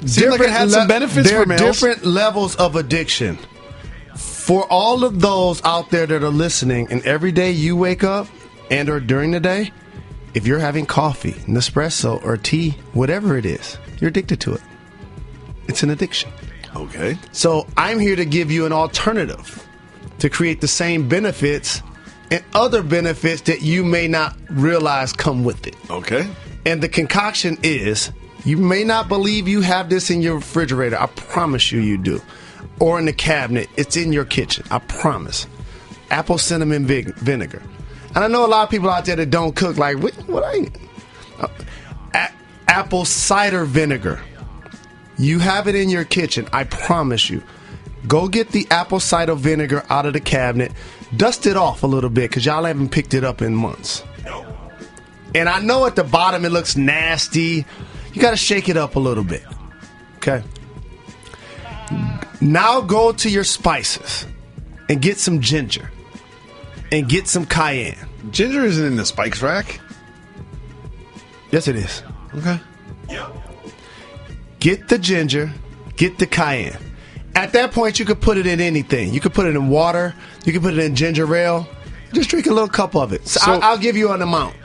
Seemed like it had some benefits for males. Different levels of addiction. For all of those out there that are listening, and every day you wake up and or during the day, if you're having coffee, Nespresso, or tea, whatever it is, you're addicted to it. It's an addiction. Okay. So I'm here to give you an alternative to create the same benefits and other benefits that you may not realize come with it. Okay. And the concoction is, you may not believe you have this in your refrigerator. I promise you do. Or in the cabinet. It's in your kitchen. I promise. Apple cinnamon vinegar. And I know a lot of people out there that don't cook, like, what I eat? Apple cider vinegar. You have it in your kitchen. I promise you. Go get the apple cider vinegar out of the cabinet. Dust it off a little bit because y'all haven't picked it up in months. And I know at the bottom it looks nasty. You got to shake it up a little bit. Okay. Now go to your spices and get some ginger and get some cayenne. Ginger isn't in the spice rack. Yes, it is. Okay. Get the ginger, get the cayenne. At that point, you could put it in anything. You could put it in water. You could put it in ginger ale. Just drink a little cup of it. So I'll give you an amount.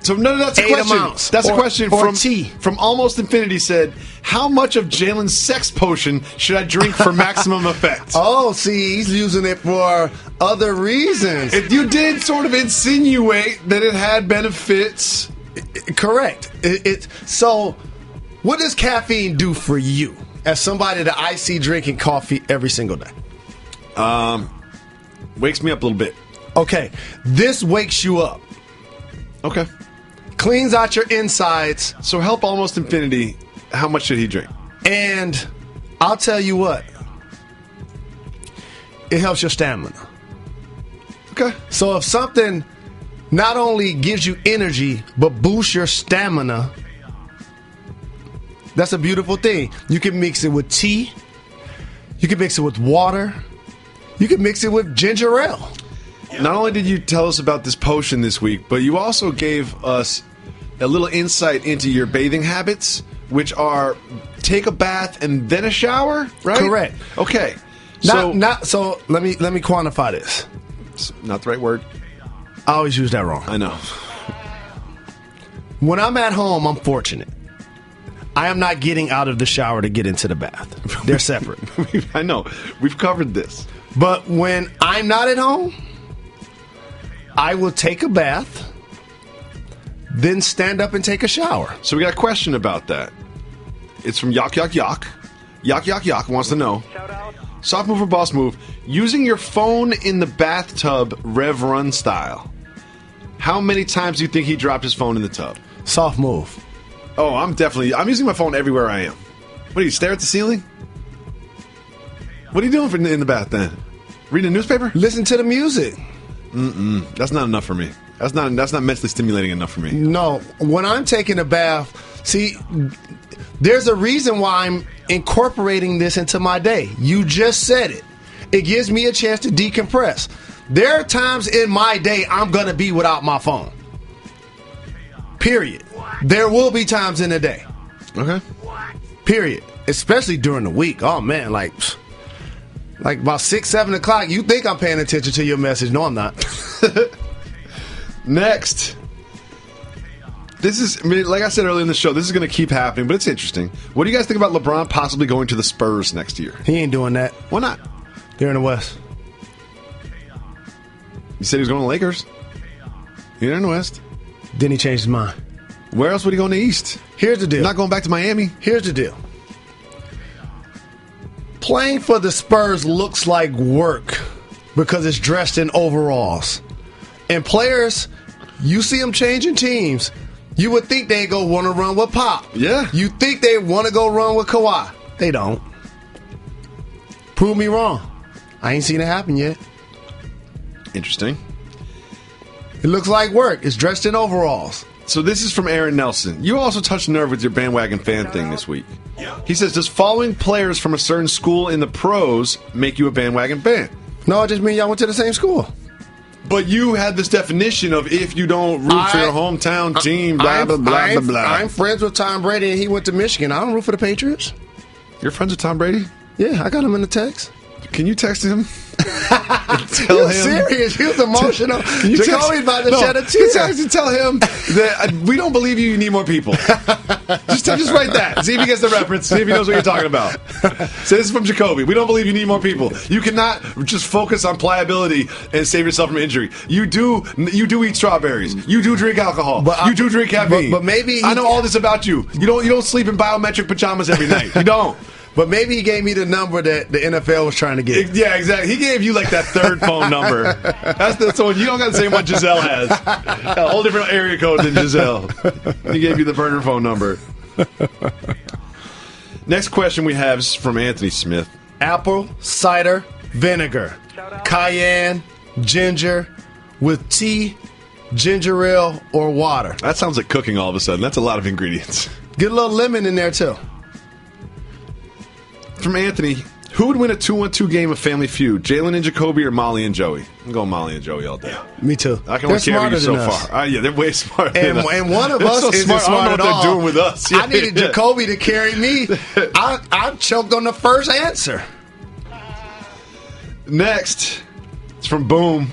So no, that's a 8 question. amounts. That's a question or from tea. From Almost Infinity said, how much of Jalen's sex potion should I drink for maximum effect? Oh, see, he's using it for other reasons. If you did sort of insinuate that it had benefits. Correct. So what does caffeine do for you as somebody that I see drinking coffee every single day? Wakes me up a little bit. Okay. This wakes you up. Okay. Cleans out your insides. So help Almost Infinity. How much should he drink? And I'll tell you what. It helps your stamina. Okay. So if something not only gives you energy, but boosts your stamina, that's a beautiful thing. You can mix it with tea. You can mix it with water. You can mix it with ginger ale. Not only did you tell us about this potion this week, but you also gave us a little insight into your bathing habits, which are take a bath and then a shower, right? Correct. Okay. So let me quantify this. It's not the right word. I always use that wrong. I know. When I'm at home, I'm fortunate. I am not getting out of the shower to get into the bath. They're separate. I know. We've covered this. But when I'm not at home, I will take a bath, then stand up and take a shower. So we got a question about that. It's from Yak Yak Yak. Yak Yak Yak wants to know. Soft move or boss move. Using your phone in the bathtub Rev Run style. How many times do you think he dropped his phone in the tub? Soft move. Oh, I'm using my phone everywhere I am. What do you stare at the ceiling? What are you doing in the bath then? Reading a newspaper? Listen to the music. That's not enough for me. That's not mentally stimulating enough for me. No, when I'm taking a bath, see, there's a reason why I'm incorporating this into my day. You just said it. It gives me a chance to decompress. There are times in my day I'm going to be without my phone. Period. There will be times in the day. Okay. Period. Especially during the week. Oh, man, like about 6, 7 o'clock, you think I'm paying attention to your message. No, I'm not. Next. This is, like I said earlier in the show, this is going to keep happening, but it's interesting. What do you guys think about LeBron possibly going to the Spurs next year? He ain't doing that. Why not? They're in the West. You said he was going to the Lakers. They're in the West. Then he changed his mind. Where else would he go in the East? Here's the deal. Not going back to Miami? Here's the deal. Playing for the Spurs looks like work because it's dressed in overalls. And players, you see them changing teams. You would think they go want to run with Pop. Yeah. You think they want to go run with Kawhi. They don't. Prove me wrong. I ain't seen it happen yet. Interesting. It looks like work. It's dressed in overalls. So this is from Aaron Nelson. You also touched a nerve with your bandwagon fan thing this week. He says, does following players from a certain school in the pros make you a bandwagon fan? No, it just means y'all went to the same school. But you had this definition of if you don't root for your hometown team, blah, blah, blah, blah, blah. I'm friends with Tom Brady, and he went to Michigan. I don't root for the Patriots. You're friends with Tom Brady? Yeah, I got him in the text. Can you text him? Tell him. Serious. He was emotional. Jacoby's about to shed a tear. Tell him that we don't believe you need more people. just write that. See if he gets the reference. See if he knows what you're talking about. So this is from Jacoby. We don't believe you need more people. You cannot just focus on pliability and save yourself from injury. You do eat strawberries. You do drink alcohol. You do drink caffeine. But maybe I know all this about you. You don't sleep in biometric pajamas every night. You don't. But maybe he gave me the number that the NFL was trying to get. Yeah, exactly. He gave you like that third phone number. That's the one. You don't got the same one Giselle has. Got a whole different area code than Giselle. He gave you the burner phone number. Next question we have is from Anthony Smith. Apple cider vinegar, cayenne, ginger, with tea, ginger ale, or water. That sounds like cooking all of a sudden. That's a lot of ingredients. Get a little lemon in there too. From Anthony, who would win a 2-on-2 game of Family Feud? Jalen and Jacoby or Molly and Joey? I'm going Molly and Joey all day. Me too. I can only carry you so far. Yeah, they're way smarter than us. And one of us isn't smart I don't know at what all. they're doing with us. I needed Jacoby to carry me. I choked on the first answer. Next, it's from Boom.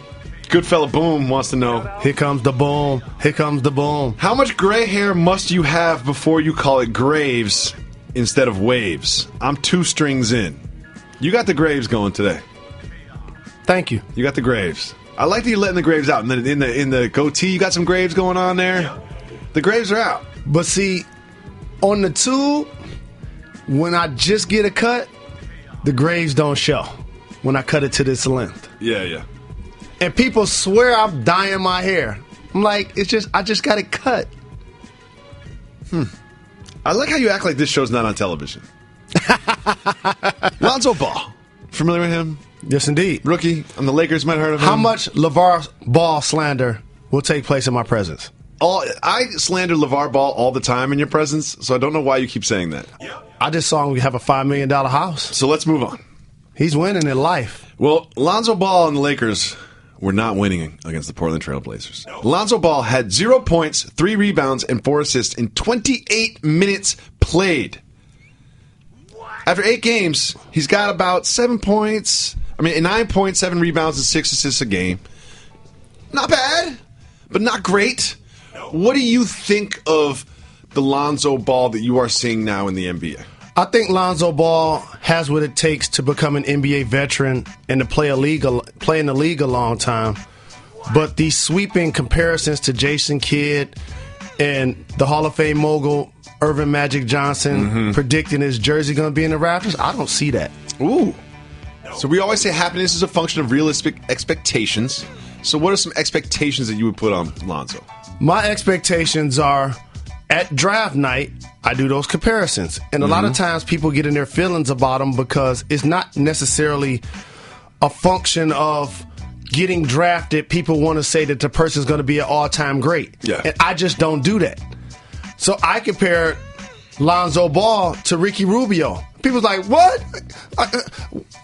Good fella Boom wants to know. Here comes the boom. Here comes the boom. How much gray hair must you have before you call it graves instead of waves? I'm 2 strings in. You got the graves going today. Thank you. You got the graves. I like that you're letting the graves out. And then in the goatee, you got some graves going on there. The graves are out. But see, on the tube, when I just get a cut, the graves don't show when I cut it to this length. Yeah. And people swear I'm dyeing my hair. I'm like, I just got it cut. I like how you act like this show's not on television. Lonzo Ball. Familiar with him? Yes, indeed. Rookie on the Lakers. Might have heard of him. How much LeVar Ball slander will take place in my presence? I slander LeVar Ball all the time in your presence, so I don't know why you keep saying that. I just saw him have a $5 million house. So let's move on. He's winning in life. Well, Lonzo Ball and the Lakers were not winning against the Portland Trail Blazers. Lonzo Ball had 0 points, 3 rebounds, and 4 assists in 28 minutes played. After 8 games, he's got about 7 points. 9 points, 7 rebounds, and 6 assists a game. Not bad, but not great. What do you think of the Lonzo Ball that you are seeing now in the NBA? I think Lonzo Ball has what it takes to become an NBA veteran and to play in the league a long time. But these sweeping comparisons to Jason Kidd and the Hall of Fame mogul Irvin Magic Johnson predicting his jersey going to be in the Raptors, I don't see that. Ooh. So we always say happiness is a function of realistic expectations. So what are some expectations that you would put on Lonzo? My expectations are, at draft night, I do those comparisons. And a lot of times people get in their feelings about them because it's not necessarily a function of getting drafted. People want to say that the person's going to be an all-time great. Yeah. And I just don't do that. So I compare Lonzo Ball to Ricky Rubio. People's like, what?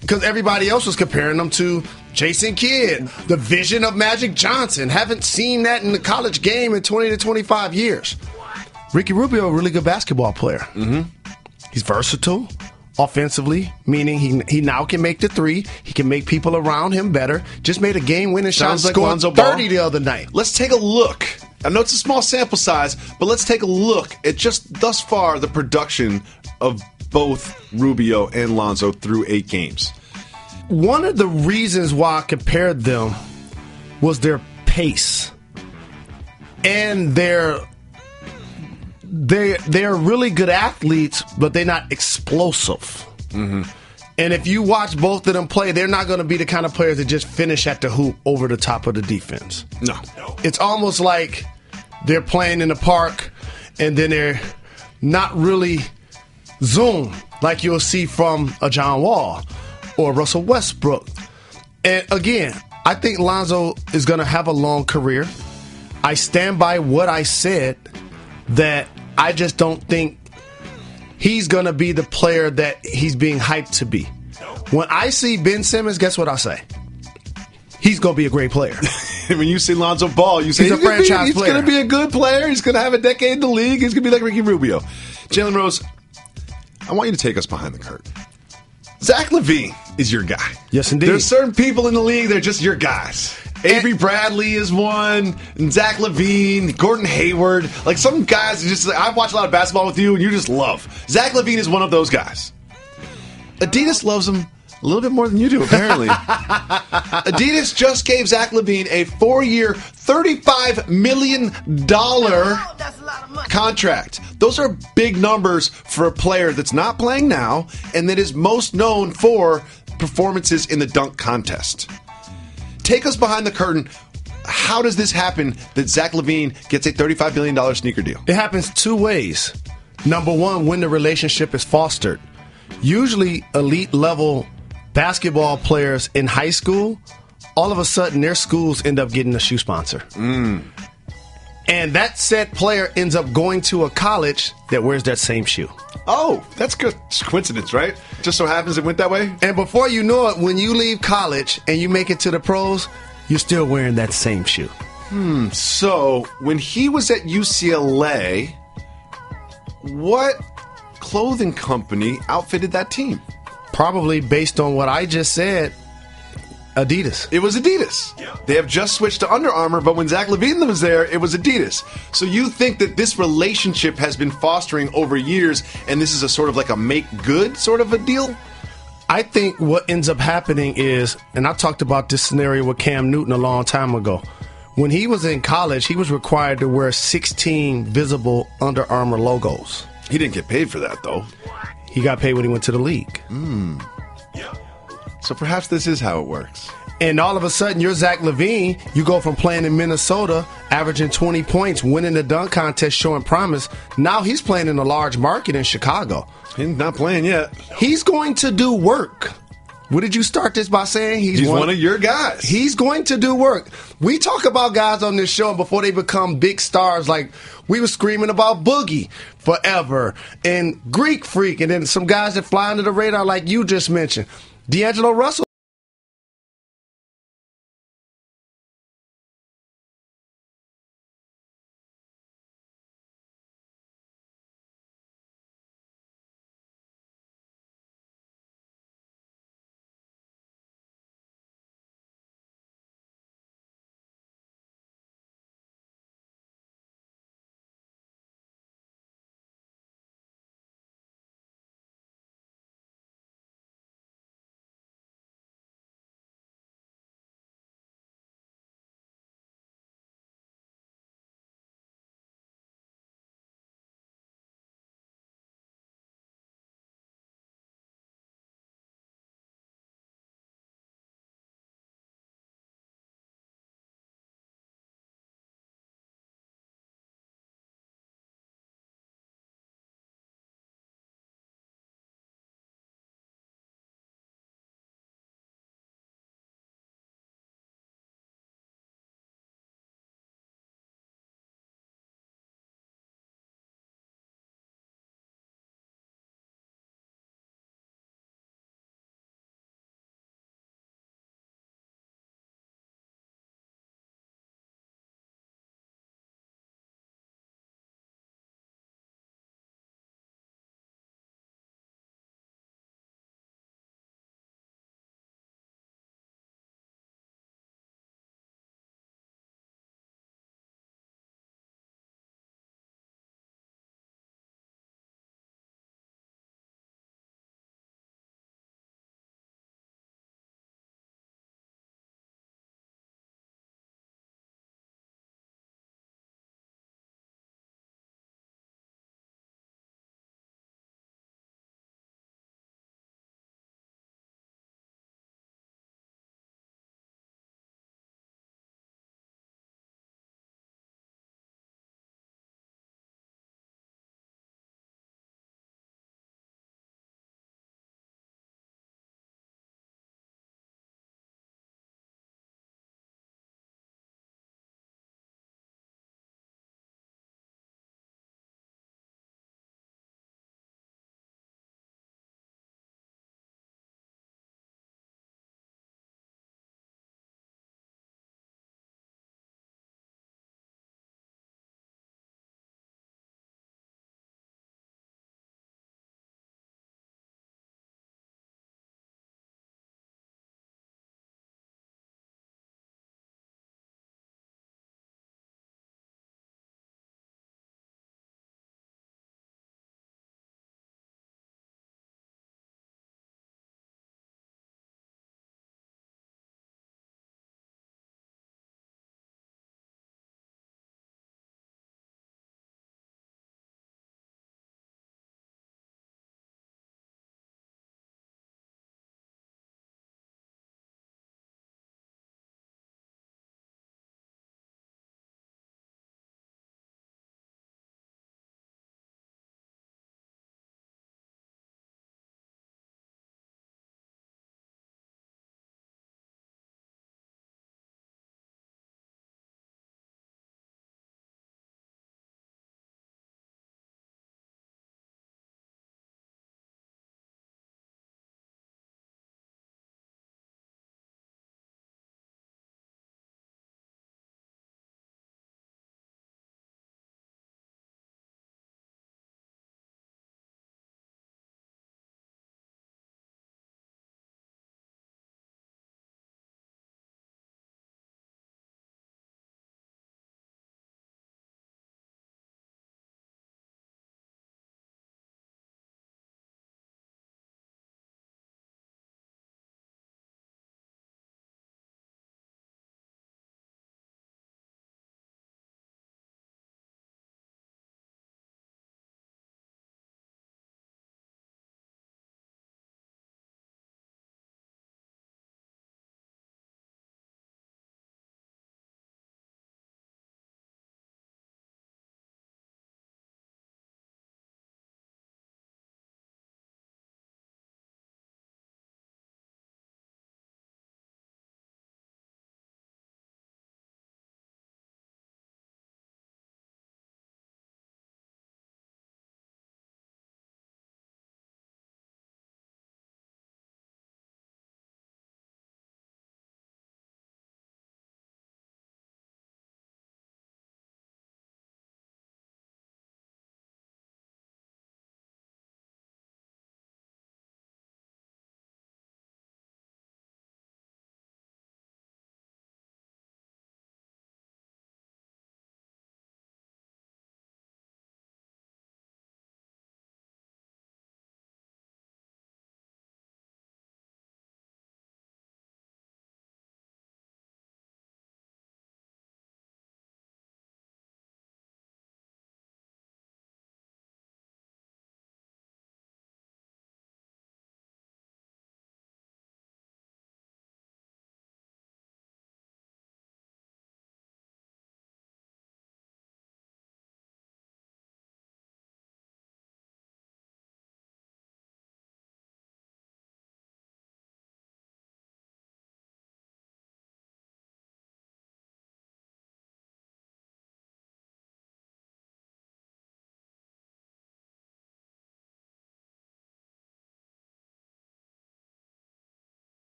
Because everybody else was comparing them to Jason Kidd, the vision of Magic Johnson. Haven't seen that in the college game in 20 to 25 years. Ricky Rubio, a really good basketball player. Mm-hmm. He's versatile offensively, meaning he now can make the three. He can make people around him better. Just made a game-winning shot, like scored Lonzo 30 Ball. the other night. Let's take a look. I know it's a small sample size, but let's take a look at just thus far the production of both Rubio and Lonzo through 8 games. One of the reasons why I compared them was their pace. And they're really good athletes, but they're not explosive. Mm-hmm. And if you watch both of them play, they're not going to be the kind of players that just finish at the hoop over the top of the defense. No. It's almost like they're playing in the park and then they're not really zoomed like you'll see from a John Wall or Russell Westbrook. And again, I think Lonzo is going to have a long career. I stand by what I said, that I just don't think he's going to be the player that he's being hyped to be. When I see Ben Simmons, guess what I say? He's going to be a great player. When you see Lonzo Ball, you say he's a franchise player. He's going to be a good player. He's going to have a decade in the league. He's going to be like Ricky Rubio. Jalen Rose, I want you to take us behind the curtain. Zach LaVine is your guy. Yes, indeed. There's certain people in the league, they're just your guys. Avery Bradley is one, and Zach LaVine, Gordon Hayward. Like some guys, just I've watched a lot of basketball with you, and you just love. Zach LaVine is one of those guys. Adidas loves him a little bit more than you do, apparently. Adidas just gave Zach LaVine a 4-year, $35 million contract. Those are big numbers for a player that's not playing now and that is most known for performances in the dunk contest. Take us behind the curtain. How does this happen that Zach LaVine gets a $35 million sneaker deal? It happens 2 ways. Number one, when the relationship is fostered. Usually elite level basketball players in high school, all of a sudden their schools end up getting a shoe sponsor. And that said player ends up going to a college that wears that same shoe. Oh, that's good. It's a coincidence, right? Just so happens it went that way? And before you know it, when you leave college and you make it to the pros, you're still wearing that same shoe. So when he was at UCLA, what clothing company outfitted that team? Probably based on what I just said, Adidas. It was Adidas. They have just switched to Under Armour, but when Zach LaVine was there, it was Adidas. So you think that this relationship has been fostering over years, and this is a sort of like a make-good sort of a deal? I think what ends up happening is, and I talked about this scenario with Cam Newton a long time ago. When he was in college, he was required to wear 16 visible Under Armour logos. He didn't get paid for that, though. He got paid when he went to the league. So perhaps this is how it works. And all of a sudden, you're Zach LaVine. You go from playing in Minnesota, averaging 20 points, winning the dunk contest, showing promise. Now he's playing in a large market in Chicago. He's not playing yet. He's going to do work. What did you start this by saying? He's one of your guys. He's going to do work. We talk about guys on this show before they become big stars. Like we were screaming about Boogie forever and Greek Freak, and then some guys that fly under the radar like you just mentioned. D'Angelo Russell